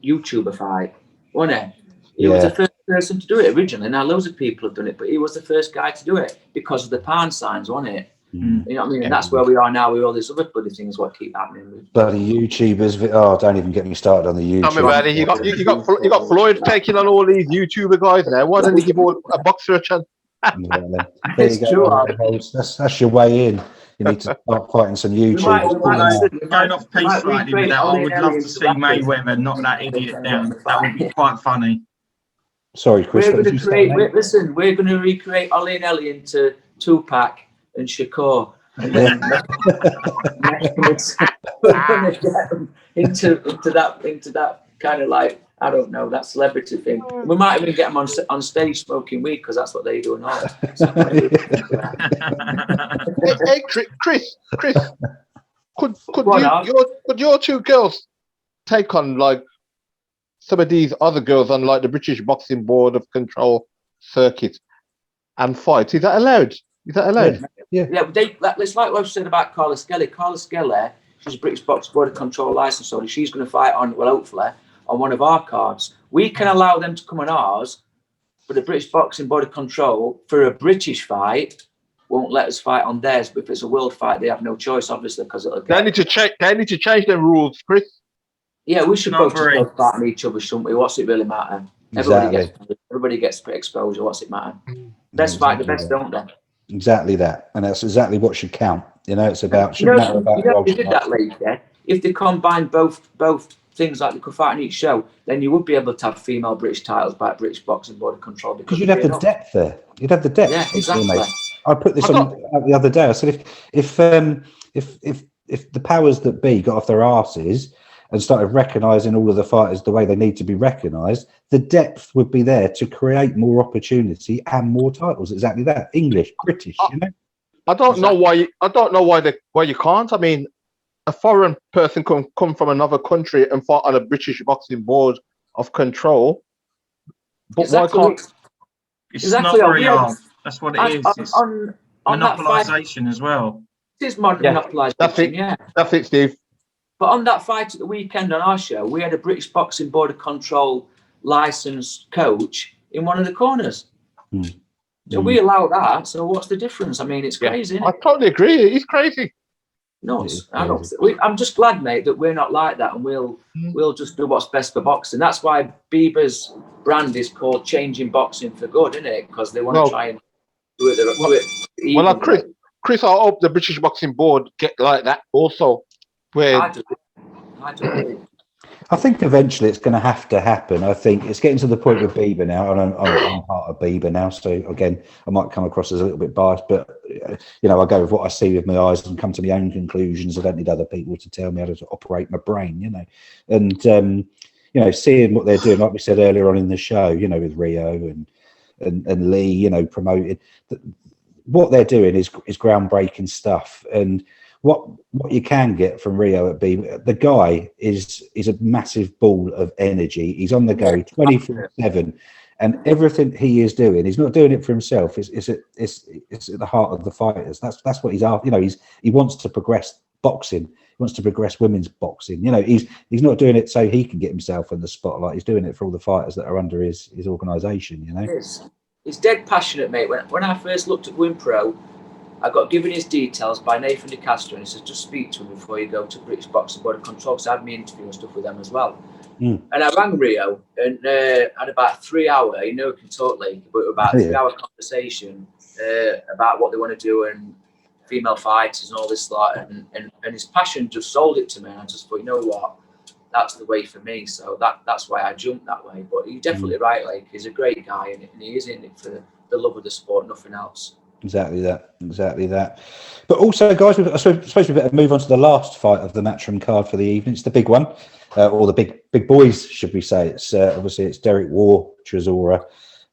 YouTuber fight, wasn't he? He was the first person to do it originally. Now, loads of people have done it, but he was the first guy to do it because of the pound signs, wasn't it? You know what I mean? And that's where we are now with all these other bloody things what keep happening. Bloody YouTubers. Oh, don't even get me started on the YouTube. Tell me about it. You got Floyd taking on all these YouTuber guys now. Why don't you give a boxer a chance? There you go. That's your way in. You need to start fighting some YouTubers. Going off piece slightly with that, I would love to see Mayweather knock that idiot down. That would be quite funny. Sorry, Chris. We're going to recreate Ollie and Ellie into Tupac and Shakur, and then we're going to get them into that kind of like, I don't know, that celebrity thing. We might even get them on stage smoking weed because that's what they do and all. So Hey, Chris, could Go on, your two girls take on like some of these other girls on like the British Boxing Board of Control circuit and fight? Is that allowed? Is that allowed? Yeah. But it's like what I've said about Carla Skelly. Carla Skelly, she's a British Boxing Board of Control license holder. She's going to fight on, well, hopefully, on one of our cards. We can allow them to come on ours, but the British Boxing Board of Control, for a British fight, won't let us fight on theirs. But if it's a world fight, they have no choice, obviously, because it'll get... They need to change their rules, Chris. Yeah, we should both just go fighting each other, shouldn't we? What's it really matter? Exactly. Everybody gets exposure. What's it matter? Best fight the best, don't they? Exactly that, and that's exactly what should count. You know, it's about They did that later. If they combine both things like they could fight in each show, then you would be able to have female British titles by British Boxing Board of Control. Because you'd have the depth there. You'd have the depth. Yeah, exactly. I put this on the other day. I said if the powers that be got off their asses and started recognising all of the fighters the way they need to be recognised, the depth would be there to create more opportunity and more titles. Exactly that. English, British, you know. I don't know why you can't. I mean, a foreign person can come from another country and fight on a British Boxing Board of Control. But exactly. why can't? It's not very hard. That's what it is. It's on monopolisation as well. It is monopolisation. That's it. Yeah. That's it, Steve. But on that fight at the weekend on our show, we had a British Boxing Board of Control licensed coach in one of the corners. So we allow that. So what's the difference? I mean, it's crazy. Isn't it? I totally agree. It's crazy. Nuts. I'm just glad, mate, that we're not like that, and we'll just do what's best for boxing. That's why Bieber's brand is called Changing Boxing for Good, isn't it? Because they want to try and do it. Well, Chris, I hope the British Boxing Board get like that also. I do. I think eventually it's going to have to happen. I think it's getting to the point with Bieber now, and I'm part of Bieber now. So again, I might come across as a little bit biased, but you know, I go with what I see with my eyes and come to my own conclusions. I don't need other people to tell me how to operate my brain, you know. And you know, seeing what they're doing, like we said earlier on in the show, you know, with Rio and Lee, you know, promoted what they're doing is groundbreaking stuff. And what you can get from Rio at Bieber, the guy is a massive ball of energy. He's on the go 24/7, and everything he is doing, he's not doing it for himself. It's at the heart of the fighters. That's what he's after. You know, he wants to progress boxing. He wants to progress women's boxing. You know, he's not doing it so he can get himself in the spotlight. He's doing it for all the fighters that are under his organisation. You know, he's dead passionate, mate. When I first looked at Win Pro, I got given his details by Nathan De Castro, and he says, just speak to him before you go to British Boxing Board of Control, because I had me interview and stuff with them as well. And I rang Rio and had about 3 hour, you know, can talk late, but about 3 hour conversation about what they want to do and female fighters and all this lot. And his passion just sold it to me. And I just thought, you know what, that's the way for me. So that's why I jumped that way. But you're definitely right, like, he's a great guy, and he is in it for the love of the sport, nothing else. Exactly that. But also, guys, I suppose we better move on to the last fight of the Matchroom card for the evening. It's the big one, or the big boys, should we say? It's obviously it's Derek War Chisora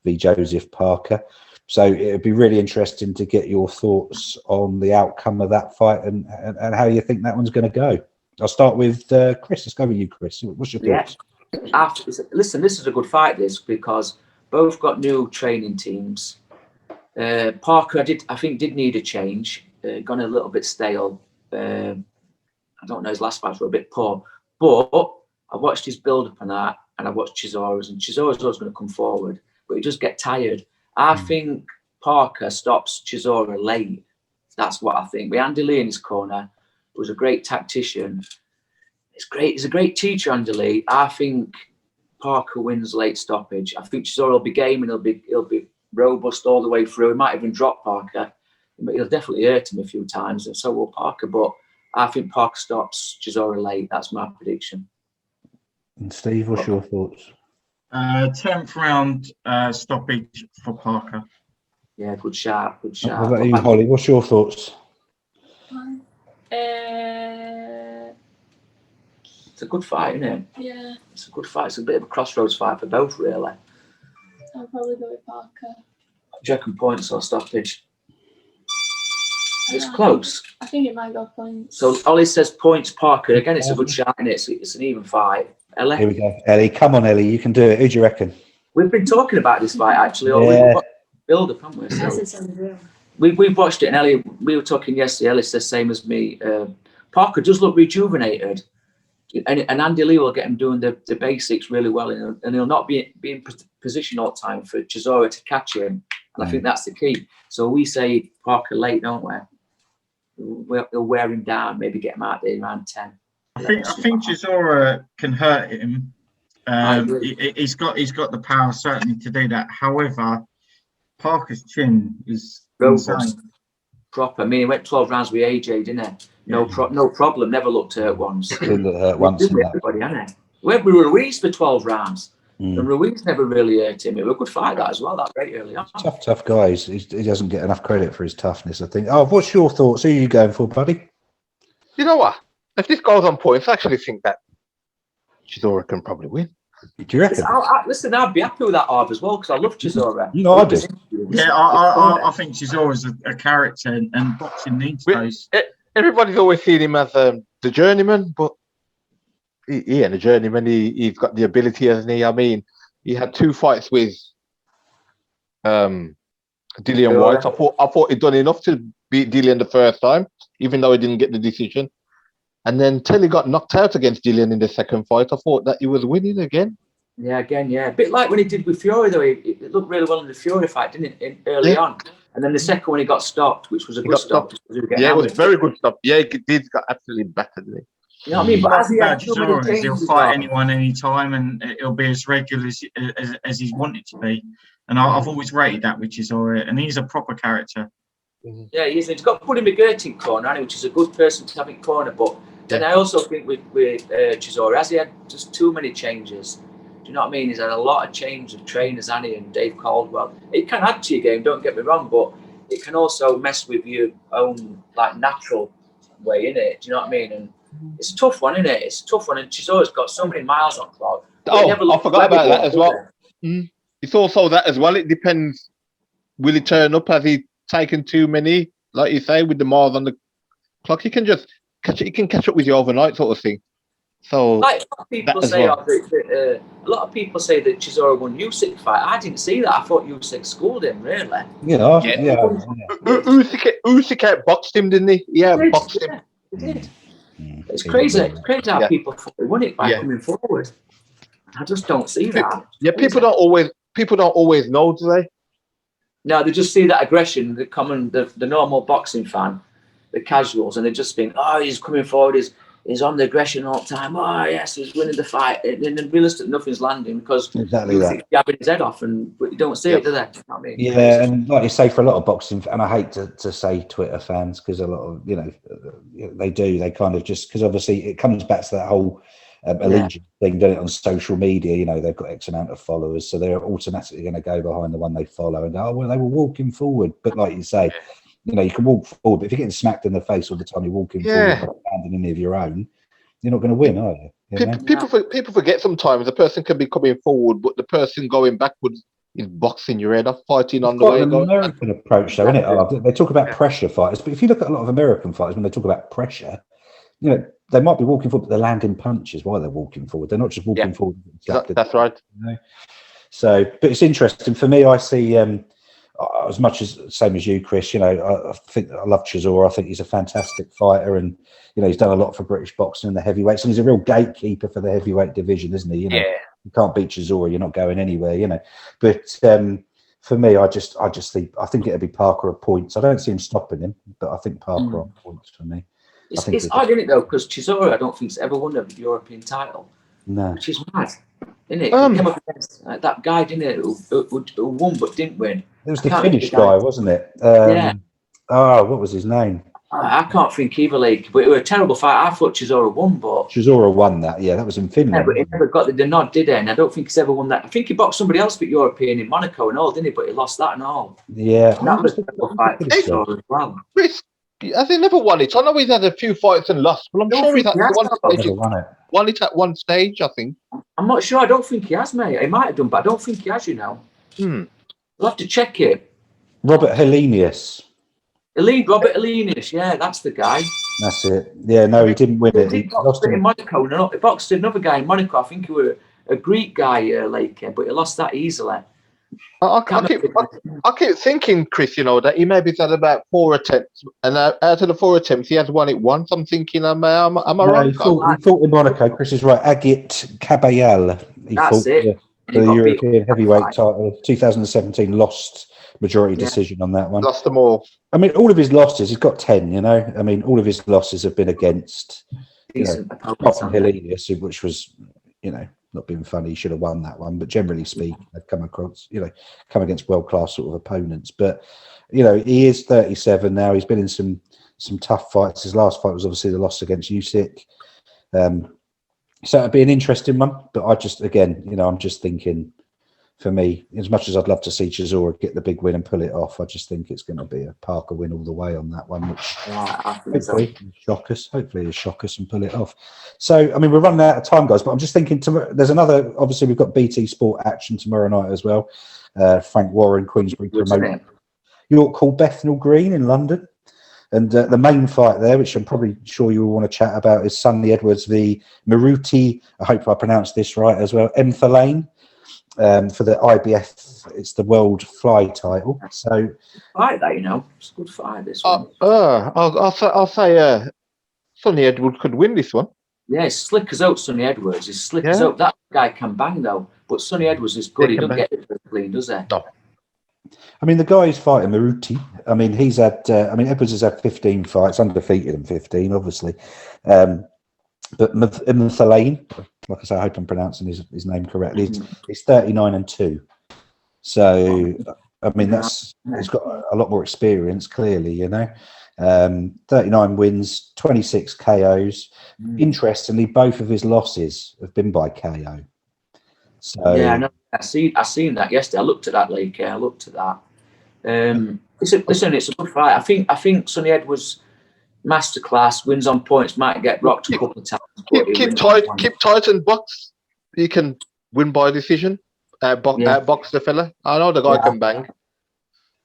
v Joseph Parker. So it'd be really interesting to get your thoughts on the outcome of that fight and how you think that one's going to go. I'll start with Chris. Let's go with you, Chris. What's your thoughts? Listen, this is a good fight, this, because both got new training teams. Parker, I think did need a change. Gone a little bit stale. I don't know, his last fights were a bit poor. But I watched his build-up on that, and I watched Chisora's, and Chisora's always going to come forward, but he just get tired. I think Parker stops Chisora late. That's what I think. With Andy Lee in his corner, who was a great tactician. It's great. He's a great teacher, Andy Lee. I think Parker wins late stoppage. I think Chisora will be game, and he'll be robust all the way through. He might even drop Parker, but he'll definitely hurt him a few times, and so will Parker. But I think Parker stops Chisora late. That's my prediction. And Steve, what's your thoughts? 10th round stoppage for Parker. Yeah, good shot. What about you, Holly? What's your thoughts? It's a good fight, isn't it? Yeah. It's a good fight. It's a bit of a crossroads fight for both, really. I'll probably go with Parker. Do you reckon points or stoppage? It's close. I think it might go points. So Ollie says points, Parker. Again, it's a good shot, and it's an even fight. Ellie? Here we go. Ellie, come on, Ellie. You can do it. Who do you reckon? We've been talking about this fight, actually. Yeah. We've build up, haven't we? So we've watched it, and Ellie, we were talking yesterday. Ellie says same as me. Parker does look rejuvenated. And Andy Lee will get him doing the basics really well, and he'll not be in position all the time for Chisora to catch him. And I think that's the key. So we say Parker late, don't we? We'll wear him down, maybe get him out there around 10. I think Chisora can hurt him. He's got the power certainly to do that. However, Parker's chin is insane. Proper. I mean, he went 12 rounds with AJ, didn't he? No problem. Never looked hurt once. Didn't look hurt once. Everybody, hasn't he? We went with Ruiz for 12 rounds. And Ruiz never really hurt him. It was a good fight, that as well, that very early on. Tough guy. He doesn't get enough credit for his toughness, I think. Oh, what's your thoughts? Who are you going for, buddy? You know what? If this goes on points, I actually think that Chisora can probably win. Do you reckon? Listen, I'd be happy with that Arb as well, because I love Chisora. You know, I do. Yeah, I think Chisora's a character, and boxing needs those. Everybody's always seen him as the journeyman, but he ain't a journeyman. He's got the ability, hasn't he? I mean, he had 2 fights with Dillian White. I thought he'd done enough to beat Dillian the first time, even though he didn't get the decision. And then till he got knocked out against Dillian in the second fight, I thought that he was winning again. Yeah, again, yeah. A bit like when he did with Fury, though. It looked really well in the Fury fight, didn't it, early on? And then the second one, he got stopped, which was a good stop. Yeah, it was a very good stop. Yeah, he did got absolutely battered, didn't he? You know what I mean? But as he had too many changes, he'll fight anyone, anytime, and it'll be as regular as he's wanted to be. And I've always rated that with Chisora, and he's a proper character. Yeah, he is. He's got Buddy McGirt in corner, which is a good person to have in corner. But then I also think with Chisora, as he had just too many changes. Do you know what I mean? He's had a lot of change of trainers, Annie and Dave Caldwell. It can add to your game, don't get me wrong, but it can also mess with your own natural way, innit? Do you know what I mean? And it's a tough one, innit? It's a tough one, and Chisora's got so many miles on clock. I forgot about that as well. It's also that as well. It depends. Will he turn up? Has he taken too many? Like you say, with the miles on the clock, he can just catch it. He can catch up with you overnight, sort of thing. So, like a lot of people say that Chisora won Usyk fight. I didn't see that. I thought Usyk schooled him, really. Yeah. Usyk outboxed him, didn't he? Yeah, boxed him. He did. It's crazy. It's crazy how people thought they won it by coming forward. I just don't see that. Yeah, people don't always know, do they? No, they just see that aggression. The normal boxing fan, the casuals, and they just think, oh, he's coming forward. He's on the aggression all the time. Oh, yes, he's winning the fight. And then realistically, nothing's landing because he's jabbing his head off, but you don't see it, do they? You know what I mean? Yeah, and like you say, for a lot of boxing, and I hate to say Twitter fans, because a lot of, they kind of just, because obviously it comes back to that whole allegiance thing, doing it on social media. They've got X amount of followers, so they're automatically going to go behind the one they follow and go, oh, well, they were walking forward. But like you say, you can walk forward, but if you're getting smacked in the face all the time you're walking forward, standing any of your own, you're not going to win, are you? People forget sometimes a person can be coming forward, but the person going backwards is boxing your head off, fighting on the way. An American approach, though, isn't it? They talk about pressure fighters, but if you look at a lot of American fighters, when they talk about pressure, they might be walking forward, but they're landing punches while they're walking forward. They're not just walking forward. That's right. So, but it's interesting for me. I see. As much as same as you, Chris, I think I love Chisora. I think he's a fantastic fighter, and he's done a lot for British boxing in the heavyweights, and he's a real gatekeeper for the heavyweight division, isn't he? You can't beat Chisora, you're not going anywhere, But for me, I think it'd be Parker at points. I don't see him stopping him, but I think Parker on points for me. It's odd, isn't it, though, because Chisora, I don't think, has ever won a European title. No, which is mad, isn't it? He came up against that guy, didn't it, who won but didn't win. It was the Finnish guy, wasn't it? Oh, what was his name? I can't think either, but it was a terrible fight. I thought Chisora won, but Chisora won that. Yeah, that was in Finland. Yeah, but he never got the nod, did he? And I don't think he's ever won that. I think he boxed somebody else but European in Monaco and all, didn't he? But he lost that and all. Yeah, and that was a terrible fight for Chisora as well. Has he never won it? I know he's had a few fights and lost, but I'm sure he's had one. Never won it. won it at one stage, I think. I'm not sure. I don't think he has, mate. He might have done, but I don't think he has, you know. Hmm. We'll have to check it. Robert Helenius. Robert Helenius, yeah, that's the guy. That's it. Yeah, no, he didn't win it. He He lost boxed in him. Monaco. No, he boxed another guy in Monaco. I think he was a Greek guy, but he lost that easily. I keep thinking, Chris, you know, that he maybe had about 4 attempts, and out of the 4 attempts, he has won it once. I'm thinking, am I No, wrong? he fought in Monaco. Chris is right. Agit Kabayal. He That's fought it. for the European heavyweight title. 2017, lost majority decision on that one. Lost them all. I mean, all of his losses, he's got 10, you know. I mean, all of his losses have been against, apart from Helenius, which was, you know, not being funny, he should have won that one. But generally speaking, they've come against world-class sort of opponents. But, you know, he is 37 now. He's been in some tough fights. His last fight was obviously the loss against Usyk. So it'd be an interesting one. But I just, again, you know, I'm just thinking, for me, as much as I'd love to see Chisora get the big win and pull it off, I just think it's going to be a Parker win all the way on that one, which hopefully he'll shock us and pull it off. So, I mean, we're running out of time, guys, but I'm just thinking, there's another, obviously we've got BT Sport action tomorrow night as well. Frank Warren, Queensbury promoter. York Hall, Bethnal Green in London. And the main fight there, which I'm probably sure you will want to chat about, is Sonny Edwards v. Maruti, I hope I pronounced this right as well, Mthalane. For the IBF, it's the World Fly title. So, fight that, you know, it's a good fight. This one. I'll say Sonny Edwards could win this one. Yeah, it's slick as out. Sonny Edwards is slick as out. That guy can bang though, but Sonny Edwards is good. He doesn't get it clean, does he? No. I mean, the guy who's fighting Maruti. I mean, he's had. Edwards has had 15 fights, undefeated in 15, obviously. But Mthalane, like I say, I hope I'm pronouncing his name correctly. He's 39-2. So, I mean, he's got a lot more experience, clearly, you know. 39 wins, 26 KOs. Interestingly, both of his losses have been by KO. So yeah, I know. I seen that yesterday. I looked at that, I looked at that. Listen, it's a good fight. I think Sonny Edwards, masterclass, wins on points, might get rocked a couple of times. Keep tight and box. You can win by decision. Box the fella. I know the guy can bang.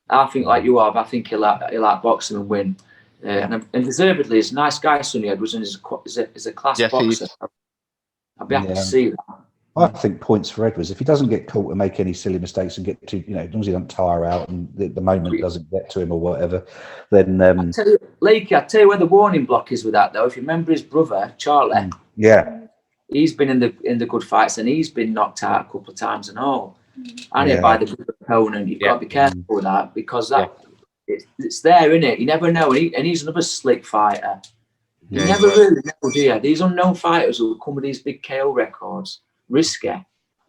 I think like you have. I think he'll like boxing and win. And deservedly, he's a nice guy, Sonny Edwards, and he's a class boxer. I'd be happy to see that. I think points for Edwards. If he doesn't get caught and make any silly mistakes and get to, you know, as long as he doesn't tire out and the moment doesn't get to him or whatever, then. I tell you where the warning block is with that, though. If you remember his brother, Charlie. He's been in the good fights and he's been knocked out a couple of times and all. And by the good opponent, you've got to be careful with that because it's there, isn't it? You never know. And he's another slick fighter. You never really know, do you? These unknown fighters who come with these big KO records. Risky,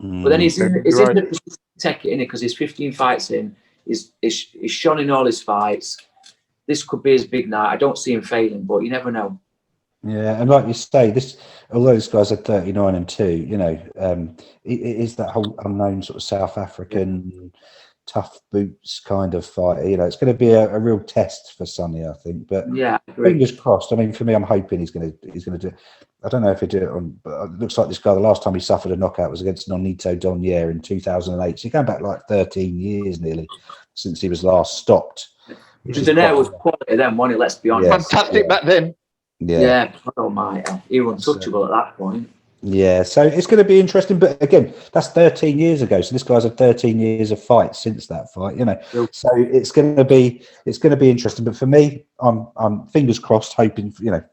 but then he's in the position to take it in it because he's 15 fights in. He's shone in all his fights. This could be his big night. I don't see him failing, but you never know. Yeah, and like you say, although this guy's at 39-2, you know, it is that whole unknown sort of South African tough boots kind of fight. You know, it's going to be a real test for Sonny, I think. But fingers crossed. I mean, for me, I'm hoping he's going to do. I don't know if he'll do it on, but it looks like this guy. The last time he suffered a knockout was against Nonito Donier in 2008. So you're going back like 13 years nearly since he was last stopped. Donier was quality then, wasn't he? Let's be honest. Fantastic back then. Yeah. Oh my, he was untouchable at that point. Yeah, so it's going to be interesting, but again, that's 13 years ago. So this guy's had 13 years of fights since that fight, you know. So it's going to be interesting. But for me, I'm fingers crossed, hoping, you know,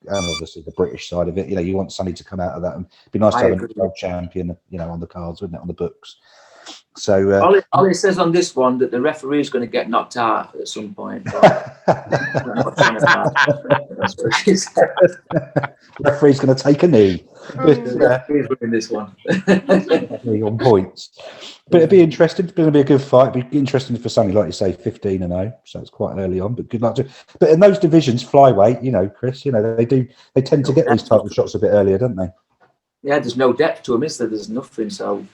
and obviously the British side of it, you know, you want Sonny to come out of that, and it'd be nice to have a world champion, you know, on the cards, wouldn't it, on the books? So Ollie says on this one that the referee is going to get knocked out at some point. Referee's going to take a knee. He's winning this one. On points. But it'd be interesting. It's going to be a good fight. It'd be interesting for Sonny, like you say, 15-0. So it's quite early on, but good luck to. But in those divisions, flyweight, you know, Chris, you know, they tend to get these title shots a bit earlier, don't they? Yeah, there's no depth to him, is there? There's nothing. So,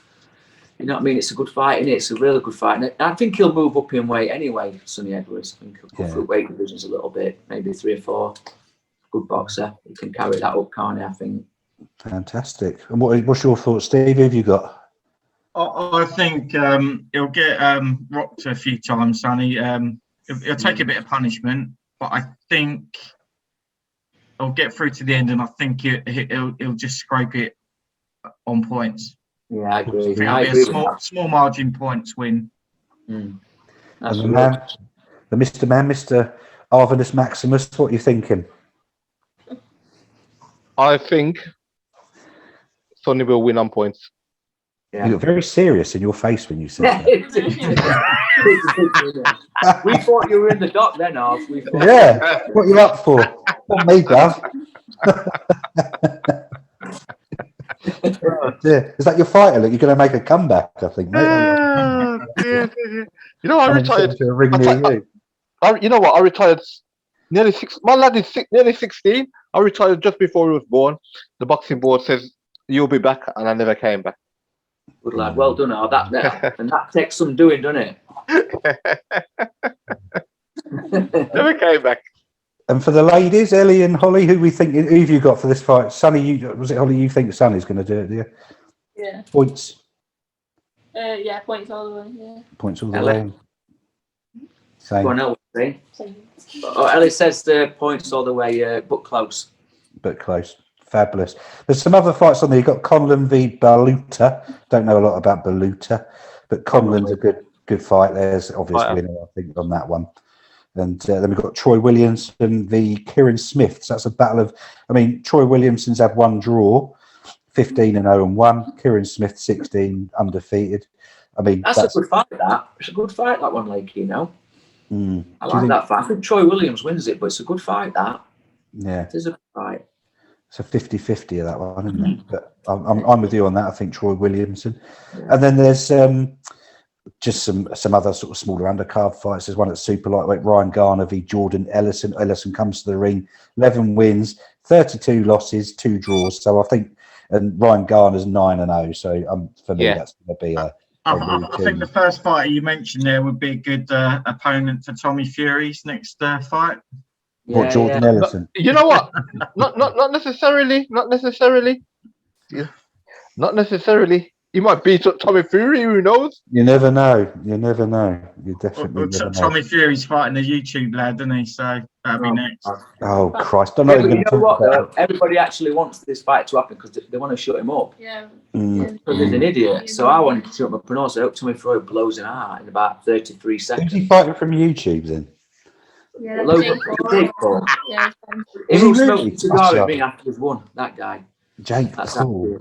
you know what I mean? It's a good fight, isn't it? It's a really good fight. And I think he'll move up in weight anyway, Sonny Edwards. I think he'll go through weight divisions a little bit, maybe 3 or 4. Good boxer. He can carry that up, can't he? I think. Fantastic. And what's your thoughts, Steve? Who have you got? I think he'll get rocked a few times, Sonny. He'll take a bit of punishment, but I think he'll get through to the end, and I think he'll just scrape it on points. Yeah, I agree. I think it'll be a small margin points win. And the Mr. Man, Mr. Arvinus Maximus, what are you thinking? I think Sonny will win on points. Yeah. You look very serious in your face when you said that. We thought you were in the dock then, Arv. Yeah, what are you up for? Not me, bruv. Yeah. Is that your fighter? Look, you're going to make a comeback, I think, mate. You know, I retired. To a ring near you. You know what? I retired nearly my lad is nearly 16. I retired just before he was born. The boxing board says you'll be back, and I never came back. Good lad, well done, Arv. And that takes some doing, doesn't it? Never came back. And for the ladies, Ellie and Holly, who have you got for this fight? Sonny, was it Holly? You think Sonny's going to do it? Do you? Yeah. Points. Yeah, points all the way. Yeah. Points all the Ellie. way. Same. Go on, Ellie. Same. Oh, Ellie says the points all the way, but close. But close. Fabulous. There's some other fights on there. You've got Conlon v Baluta. Don't know a lot about Baluta, but Conlon's a good fight. There's obvious winner, I think, on that one. And then we've got Troy Williamson v Kieran Smith. So that's a battle of, Troy Williamson's had one draw, 15-0-1. Kieran Smith 16 undefeated. That's a good fight. It's a good fight, that one, like, you know. I like that fight. I think Troy Williams wins it, but it's a good fight, that. Yeah. It is a good fight. It's a 50-50 of that one, isn't it? But I'm with you on that. I think Troy Williamson. Yeah. And then there's just some other sort of smaller undercard fights. There's one at super lightweight, Ryan Garner v Jordan Ellison. Ellison comes to the ring, 11 wins, 32 losses, 2 draws. So I think, and Ryan Garner's 9-0. So for me, that's going to be I think the first fighter you mentioned there would be a good opponent for Tommy Fury's next fight. What, Jordan Ellison? You know what? Not necessarily. Not necessarily. Yeah. Not necessarily. He might beat up Tommy Fury. Who knows? You never know. You never know. You definitely never know. Tommy Fury's fighting a YouTube lad, isn't he? So that'll be next. Oh Christ! I'm not even you know what? Though? Everybody actually wants this fight to happen because they want to shut him up. Yeah. Because he's an idiot. So I wanted to shut him up and also hope Tommy Fury blows him out in about 33 seconds. Who's he fighting from YouTube then? Yeah, Jake Paul. Yeah. He will smoke a cigar with me after he's won. That guy. Jake Paul.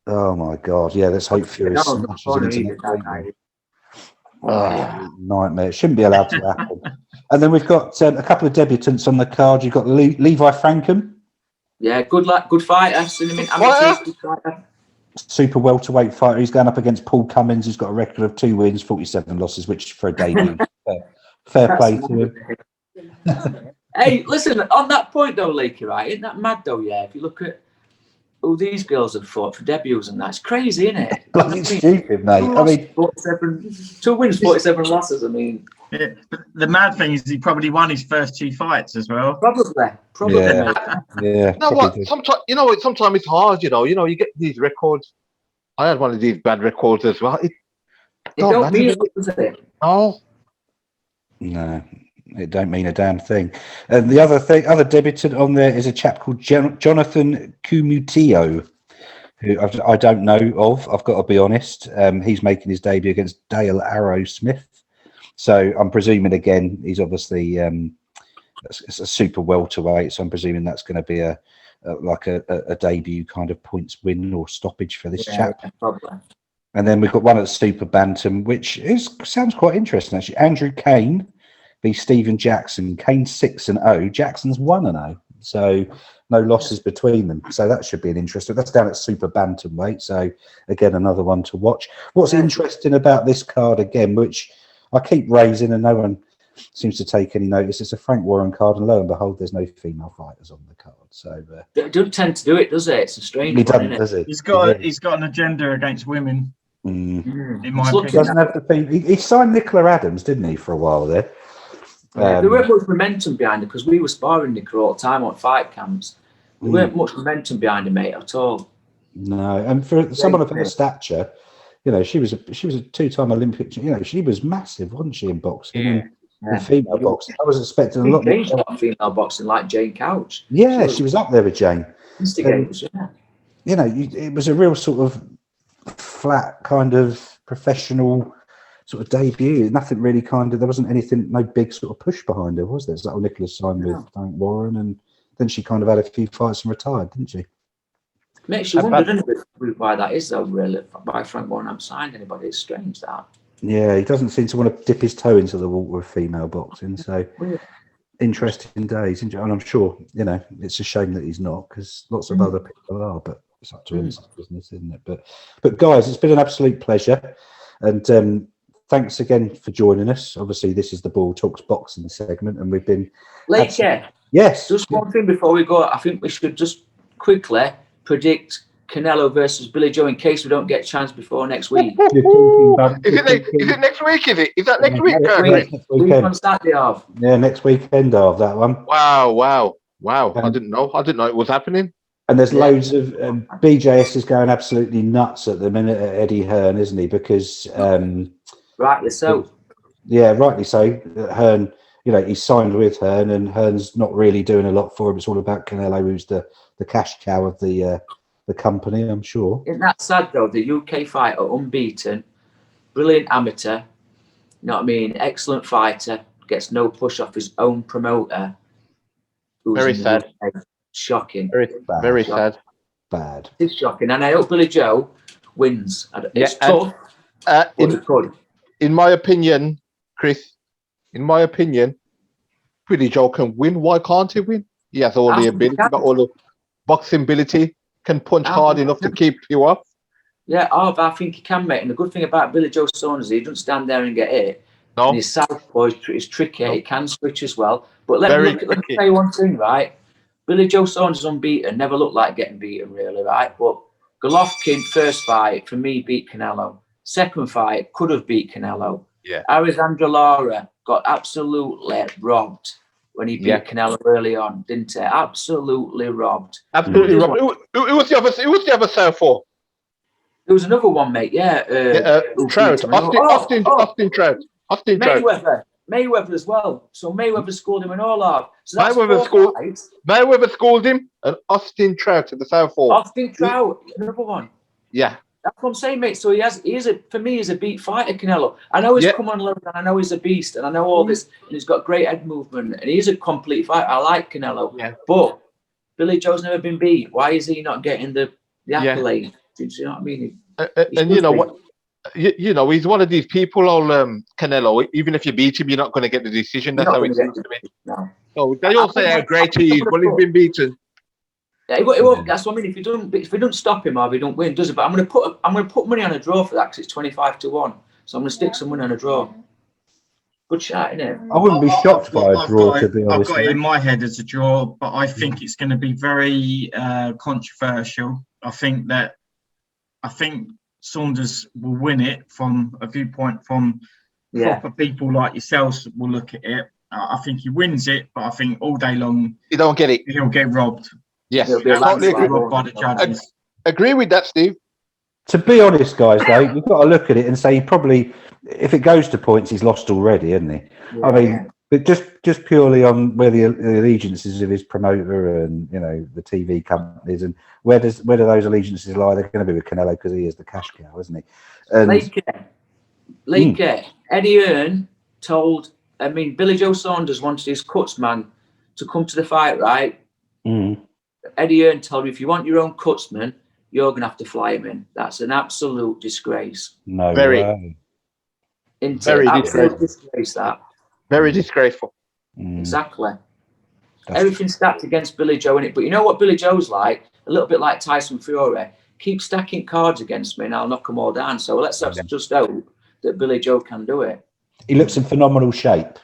Oh my God! Yeah, let's hope Fury smashes into that. Nightmare! It shouldn't be allowed to happen. And then we've got a couple of debutants on the card. You've got Levi Frankham. Yeah, good fighter. Super welterweight fighter. He's going up against Paul Cummins, who's got a record of 2 wins, 47 losses, which for a debut, fair play to him. Hey, listen, on that point though, Lakey, right? Isn't that mad though? Yeah, if you look at who these girls have fought for debuts and that's crazy, isn't it? Bloody stupid, mate. 2 wins, 47 losses. Yeah, but the mad thing is he probably won his first 2 fights as well. Probably. Yeah. You know what? Sometimes it's hard. You know, you get these records. I had one of these bad records as well. It don't mean it, does it? No, it don't mean a damn thing. And the other debutant on there is a chap called Jonathan Kumutio, who I don't know of. I've got to be honest. He's making his debut against Dale Arrowsmith. So I'm presuming again he's obviously it's a super welterweight. So I'm presuming that's going to be a debut kind of points win or stoppage for this chap. Probably. And then we've got one at super bantam, which sounds quite interesting actually. Andrew Kane v Stephen Jackson. Kane's 6-0, Jackson's 1-0. So no losses between them. So that should be an interesting. That's down at super bantamweight. So again, another one to watch. What's interesting about this card again, which I keep raising and no one seems to take any notice. It's a Frank Warren card, and lo and behold, there's no female fighters on the card. So they don't tend to do it, does it? It's a strange one, doesn't, does it? He's got an agenda against women. In my opinion, doesn't have the he signed Nicola Adams, didn't he, for a while there? There weren't much momentum behind it because we were sparring Nicola all the time on fight camps, There weren't much momentum behind her, mate, at all. No, and for someone of her stature, you know, she was a 2-time Olympic. You know, she was massive, wasn't she, in boxing and in female boxing? I was expecting a lot more. Changed a lot of female boxing, like Jane Couch. Yeah, she was up there with Jane. Instigators, You know, it was a real sort of flat kind of professional sort of debut. Nothing really there wasn't anything, no big sort of push behind her, was there? It's like Nicholas signed with Frank Warren, and then she kind of had a few fights and retired, didn't she? Makes you wonder, doesn't it, why that is, though, really? Why Frank Warren hasn't signed anybody. It's strange, that. Yeah, he doesn't seem to want to dip his toe into the water of female boxing, so interesting days. And I'm sure, you know, it's a shame that he's not, because lots of other people are, but it's up to him, it's business, isn't it? But guys, it's been an absolute pleasure, and thanks again for joining us. Obviously, this is the Ball Talks boxing segment, and we've been yes. Just one thing before we go, I think we should just quickly predict Canelo versus Billy Joe in case we don't get a chance before next week. Is it next week? Is that next week? Next weekend. On Saturday of. Yeah, next weekend of that one. Wow! I didn't know it was happening. And there's loads of BJS is going absolutely nuts at the minute at Eddie Hearn, isn't he? Because rightly so. Yeah, rightly so. Hearn, you know, he's signed with Hearn, and Hearn's not really doing a lot for him. It's all about Canelo, who's the cash cow of the company, I'm sure. Isn't that sad, though? The UK fighter, unbeaten, brilliant amateur, you know what I mean? Excellent fighter, gets no push off his own promoter. Very sad. Shocking. Very sad. Bad. It's shocking. And I hope Billy Joe wins. It's tough. In my opinion, Chris, Billy Joe can win. Why can't he win? He has all the ability, got all the boxing ability, can punch hard enough to keep you off. Yeah, I think he can, mate. And the good thing about Billy Joe Saunders is he doesn't stand there and get hit. No. And his southpaw is tricky. He can switch as well. But let me tell you one thing, right? Billy Joe Saunders unbeaten, never looked like getting beaten, really, right? But Golovkin, first fight, for me, beat Canelo. Second fight, could have beat Canelo. Yeah. Alexander Lara got absolutely robbed when he beat Canelo early on, didn't he? Absolutely robbed. Absolutely robbed. Who was the other southpaw? There was another one, mate. Trout. Austin Trout. Austin Trout. Mayweather as well. So Mayweather schooled him in all off. So that's Mayweather schooled him, and Austin Trout to the southpaw. Austin Trout, another one. Yeah. That's what I'm saying, mate. So for me, he's a beat fighter, Canelo. I know he's come on low, and I know he's a beast, and I know all this, and he's got great head movement, and he's a complete fighter. I like Canelo. Yeah. But Billy Joe's never been beat. Why is he not getting the accolade? Do you know what I mean? And you know what? You know, he's one of these people, Canelo, even if you beat him, you're not going to get the decision. That's how it seems to me. No. So they all say how great he is. Well, he's been beaten. Yeah, it won't. That's what I mean. If we don't stop him, or we don't win, does it? But I'm going to put money on a draw for that because it's 25-1. So I'm going to stick some money on a draw. Good shot, isn't it? I wouldn't be shocked by a draw, to be honest. I've got it in my head as a draw, but I think it's going to be very controversial. I think Saunders will win it from a viewpoint from proper people like yourselves will look at it. I think he wins it, but I think all day long you don't get it. He'll get robbed. Yes, totally agree by the judges. Agree with that, Steve. To be honest, guys, though, we've got to look at it and say he probably, if it goes to points, he's lost already, hasn't he? Yeah. I mean, but just purely on where the allegiances of his promoter and, you know, the TV companies, and where do those allegiances lie? They're going to be with Canelo because he is the cash cow, isn't he? And Eddie Hearn told, Billy Joe Saunders wanted his cutsman to come to the fight, right? Eddie Hearn told me, if you want your own cutsman, you're going to have to fly him in. That's an absolute disgrace. No very way. Very disgrace, that. Very disgraceful. Exactly. Everything's stacked against Billy Joe in it. But you know what Billy Joe's like? A little bit like Tyson Fury. Keep stacking cards against me and I'll knock them all down. So let's just hope that Billy Joe can do it. He looks in phenomenal shape.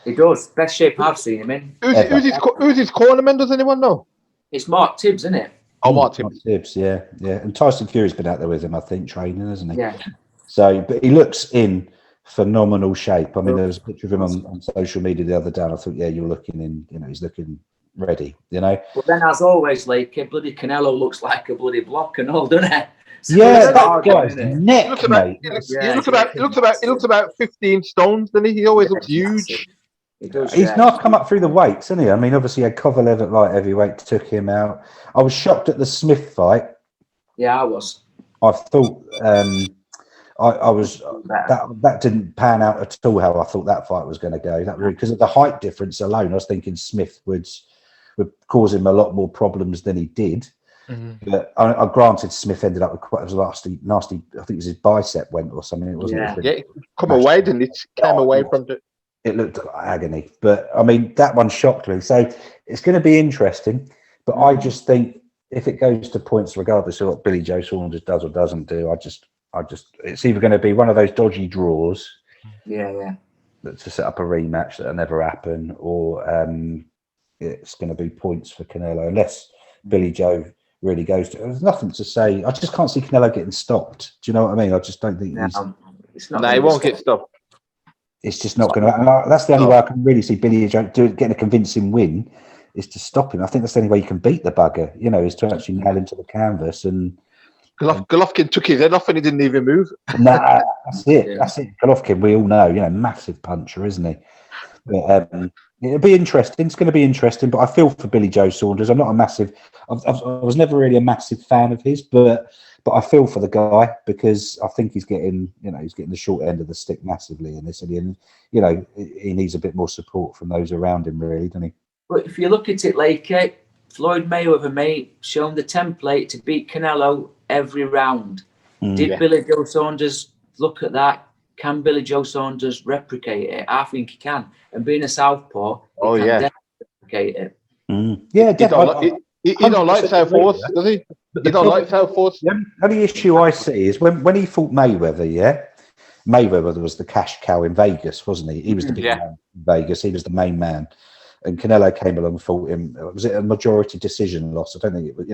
He does. Best shape I've seen him in. Who's his cornerman? Does anyone know? It's Mark Tibbs, isn't it? Oh, Mark Tibbs, yeah. And Tyson Fury's been out there with him, I think, training, hasn't he? Yeah. So, but he looks in phenomenal shape. I mean, there was a picture of him on social media the other day, and I thought, yeah, you're looking in, you know, he's looking ready, you know. But then, as always, like bloody Canelo looks like a bloody block and all, doesn't it? So Yeah, it's that hard, guy's isn't it? neck, mate. He looks about 15 stones, doesn't he? He always looks huge. He does, He's yeah. not come up through the weights, hasn't he? I mean, obviously, he had Kovalev at light heavyweight, took him out. I was shocked at the Smith fight. Yeah, I was. I thought I was that didn't pan out at all how I thought that fight was going to go. That was because of the height difference alone. I was thinking Smith would cause him a lot more problems than he did. Mm-hmm. But I granted Smith ended up with quite a nasty. I think it was his bicep went or something. It wasn't. Yeah, come away, didn't it? Came away from the. It looked like agony, but I mean that one shocked me. So it's going to be interesting. But I just think if it goes to points, regardless of what Billy Joe Saunders does or doesn't do, I just it's either going to be one of those dodgy draws, to set up a rematch that'll never happen, or it's going to be points for Canelo unless Billy Joe really goes to. There's nothing to say. I just can't see Canelo getting stopped. Do you know what I mean? I just don't think he won't get stopped. It's just not going to happen. That's the only way I can really see Billy Joe getting a convincing win is to stop him. I think that's the only way you can beat the bugger, is to actually nail him to the canvas. And Golovkin took his head off and he didn't even move. Nah, that's it. That's it. Golovkin, we all know, massive puncher, isn't he? But, it'll be interesting. It's going to be interesting. But I feel for Billy Joe Saunders. I'm not a massive. I was never really a massive fan of his, but I feel for the guy because I think he's getting the short end of the stick massively in this, and he needs a bit more support from those around him, really, doesn't he? But if you look at it like Floyd Mayweather, mate, shown the template to beat Canelo every round. Did Billy Joe Saunders look at that? Can Billy Joe Saunders replicate it? I think he can. And being a southpah, he can definitely replicate it. Yeah, definitely. He don't like Southpaws, does he? He don't like Southpaws. The only issue I see is when he fought Mayweather, Mayweather was the cash cow in Vegas, wasn't he? He was the big man in Vegas. He was the main man. And Canelo came along and fought him. Was it a majority decision loss? I don't think it was,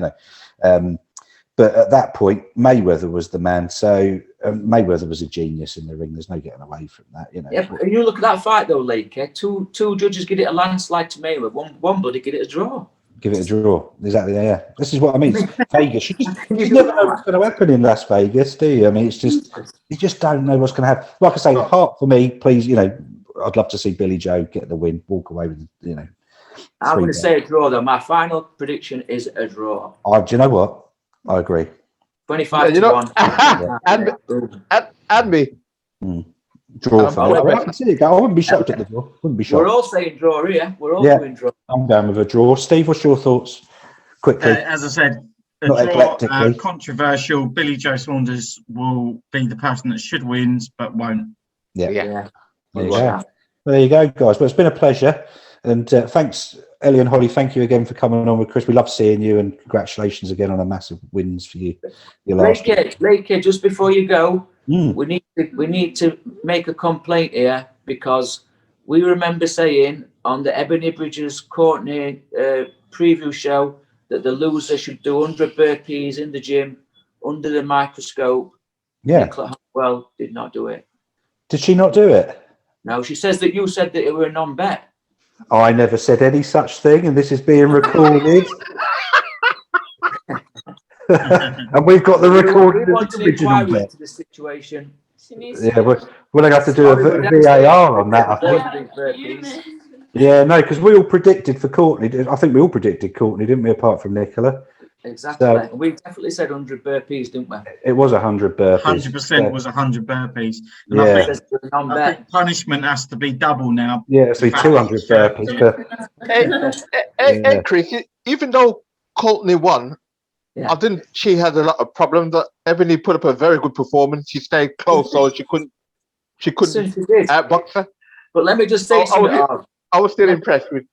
but at that point, Mayweather was the man. So Mayweather was a genius in the ring. There's no getting away from that, Yeah, but you look at that fight though, Lake. Two judges get it a landslide to Mayweather. One bloody get it a draw. Give it a draw. Exactly. Yeah. This is what I mean. Vegas. You never know what's going to happen in Las Vegas, do you? I mean, it's just you just don't know what's going to happen. Like I say, heart for me, please. I'd love to see Billy Joe get the win, walk away with, I'm going to say a draw, though. My final prediction is a draw. Do you know what? I agree. 25 to 1. And me. Draw for me. I wouldn't be shocked at the draw. Wouldn't be shocked. We're all saying draw here. We're all doing draw. I'm going with a draw. Steve, what's your thoughts? Quickly. As I said, a draw, controversial. Billy Joe Saunders will be the person that should win, but won't. Yeah. Well, there you go, guys. Well, it's been a pleasure. And thanks, Ellie and Holly. Thank you again for coming on with Chris. We love seeing you, and congratulations again on a massive wins for you. Lake, just before you go, we need to make a complaint here because we remember saying on the Ebony Bridges Courtney preview show that the loser should do 100 burpees in the gym under the microscope. Yeah. Nicola Hopwell did not do it. Did she not do it? No, she says that you said that it were a non-bet. I never said any such thing, and this is being recorded. And we've got the recording. We want an inquiry into the situation. Yeah, we're going to have to do a VAR on that, I think. Yeah, no, because we all predicted for Courtney. I think we all predicted Courtney, didn't we, apart from Nicola? Exactly. So, we definitely said 100 burpees, didn't we? It was 100 burpees. 100% was 100 burpees. And yeah. I think punishment has to be double now. Yeah, it's 200 burpees. Hey, Chris, even though Courtney won, I think she had a lot of problems. That Ebony put up a very good performance. She stayed close, so she couldn't outbox her. But let me just say something. I was still impressed with.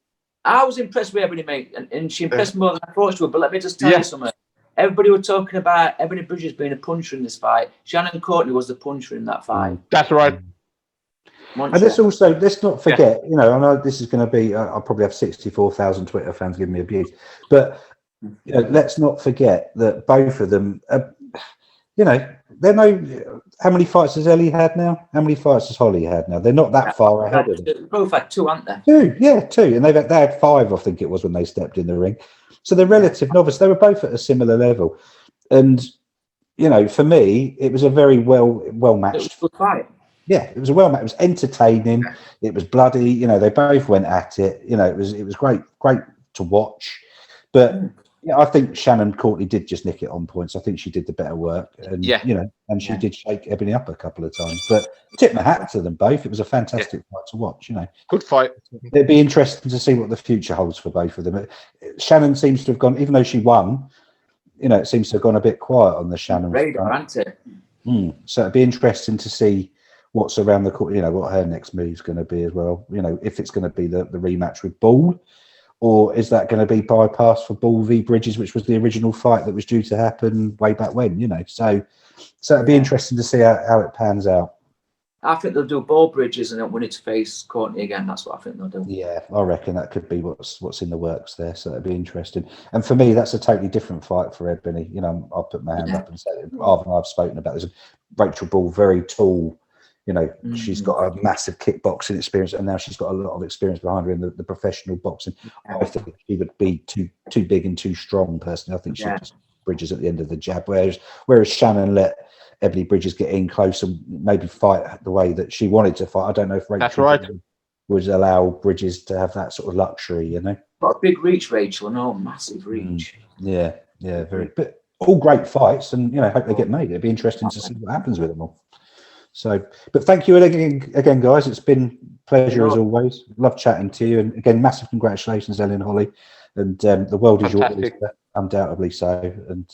I was impressed with Ebony, mate, and she impressed me more than I thought she would. But let me just tell you something. Everybody were talking about Ebony Bridges being a puncher in this fight. Shannon Courtney was the puncher in that fight. That's right. And let's not forget, I know this is going to be, I'll probably have 64,000 Twitter fans giving me abuse, but let's not forget that both of them, you know, they're no. How many fights has Ellie had now? How many fights has Holly had now? They're not that far ahead of them. Both had 2, aren't they? 2, yeah, 2, and they had 5, I think it was, when they stepped in the ring. So they're relative novice. They were both at a similar level, and you know, for me, it was a very well matched. It was a good fight. Yeah, it was a well matched. It was entertaining. It was bloody. You know, they both went at it. You know, it was great to watch. But yeah, I think Shannon Courtney did just nick it on points. I think she did the better work, and you know, and she did shake Ebony up a couple of times. But tip my hat to them both. It was a fantastic fight to watch. You know, good fight. It'd be interesting to see what the future holds for both of them. Shannon seems to have gone, even though she won. You know, it seems to have gone a bit quiet on the Shannon front. So it'd be interesting to see what's around the court. You know, what her next move's going to be as well. You know, if it's going to be the rematch with Ball. Or is that going to be bypassed for Ball v Bridges, which was the original fight that was due to happen way back when, you know? So it'd be interesting to see how it pans out. I think they'll do Ball Bridges and then we need to face Courtney again. That's what I think they'll do. Yeah, I reckon that could be what's in the works there. So it'd be interesting. And for me, that's a totally different fight for Ebony. You know, I'll put my hand up and say it. Arthur and I've spoken about this. Rachel Ball, very tall. You know, she's got a massive kickboxing experience, and now she's got a lot of experience behind her in the professional boxing. I think she would be too big and too strong, personally. I think she just Bridges at the end of the jab, whereas Shannon let Ebony Bridges get in close and maybe fight the way that she wanted to fight. I don't know if Rachel would allow Bridges to have that sort of luxury, you know. Got a big reach, Rachel, and massive reach. Yeah, very. But all great fights, and you know, hope they get made. It'd be interesting to see what happens with them all. So, but thank you again, guys. It's been a pleasure as always. Love chatting to you, and again, massive congratulations, Ellie and Holly. And the world is yours, undoubtedly so. And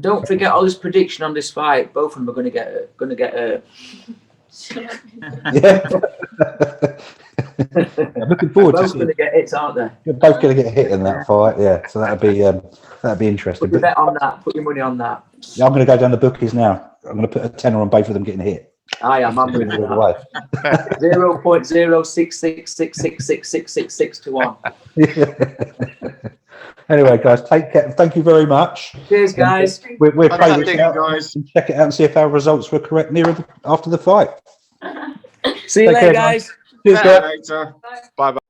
don't forget Ollie's prediction on this fight. Both of them are going to get a. Yeah. I'm looking forward to both going to get hits, aren't they? You're both going to get hit in that fight, yeah. So that'd be interesting. Put your bet on that. Put your money on that. Yeah, I'm going to go down the bookies now. I'm going to put a tenner on both of them getting hit. I am. I'm winning all the way. 0.066666666 to 1. Anyway, guys, take care. Thank you very much. Cheers, guys. We're playing this out, guys. And check it out and see if our results were correct after the fight. See you later, guys. Cheers, guys. Bye bye.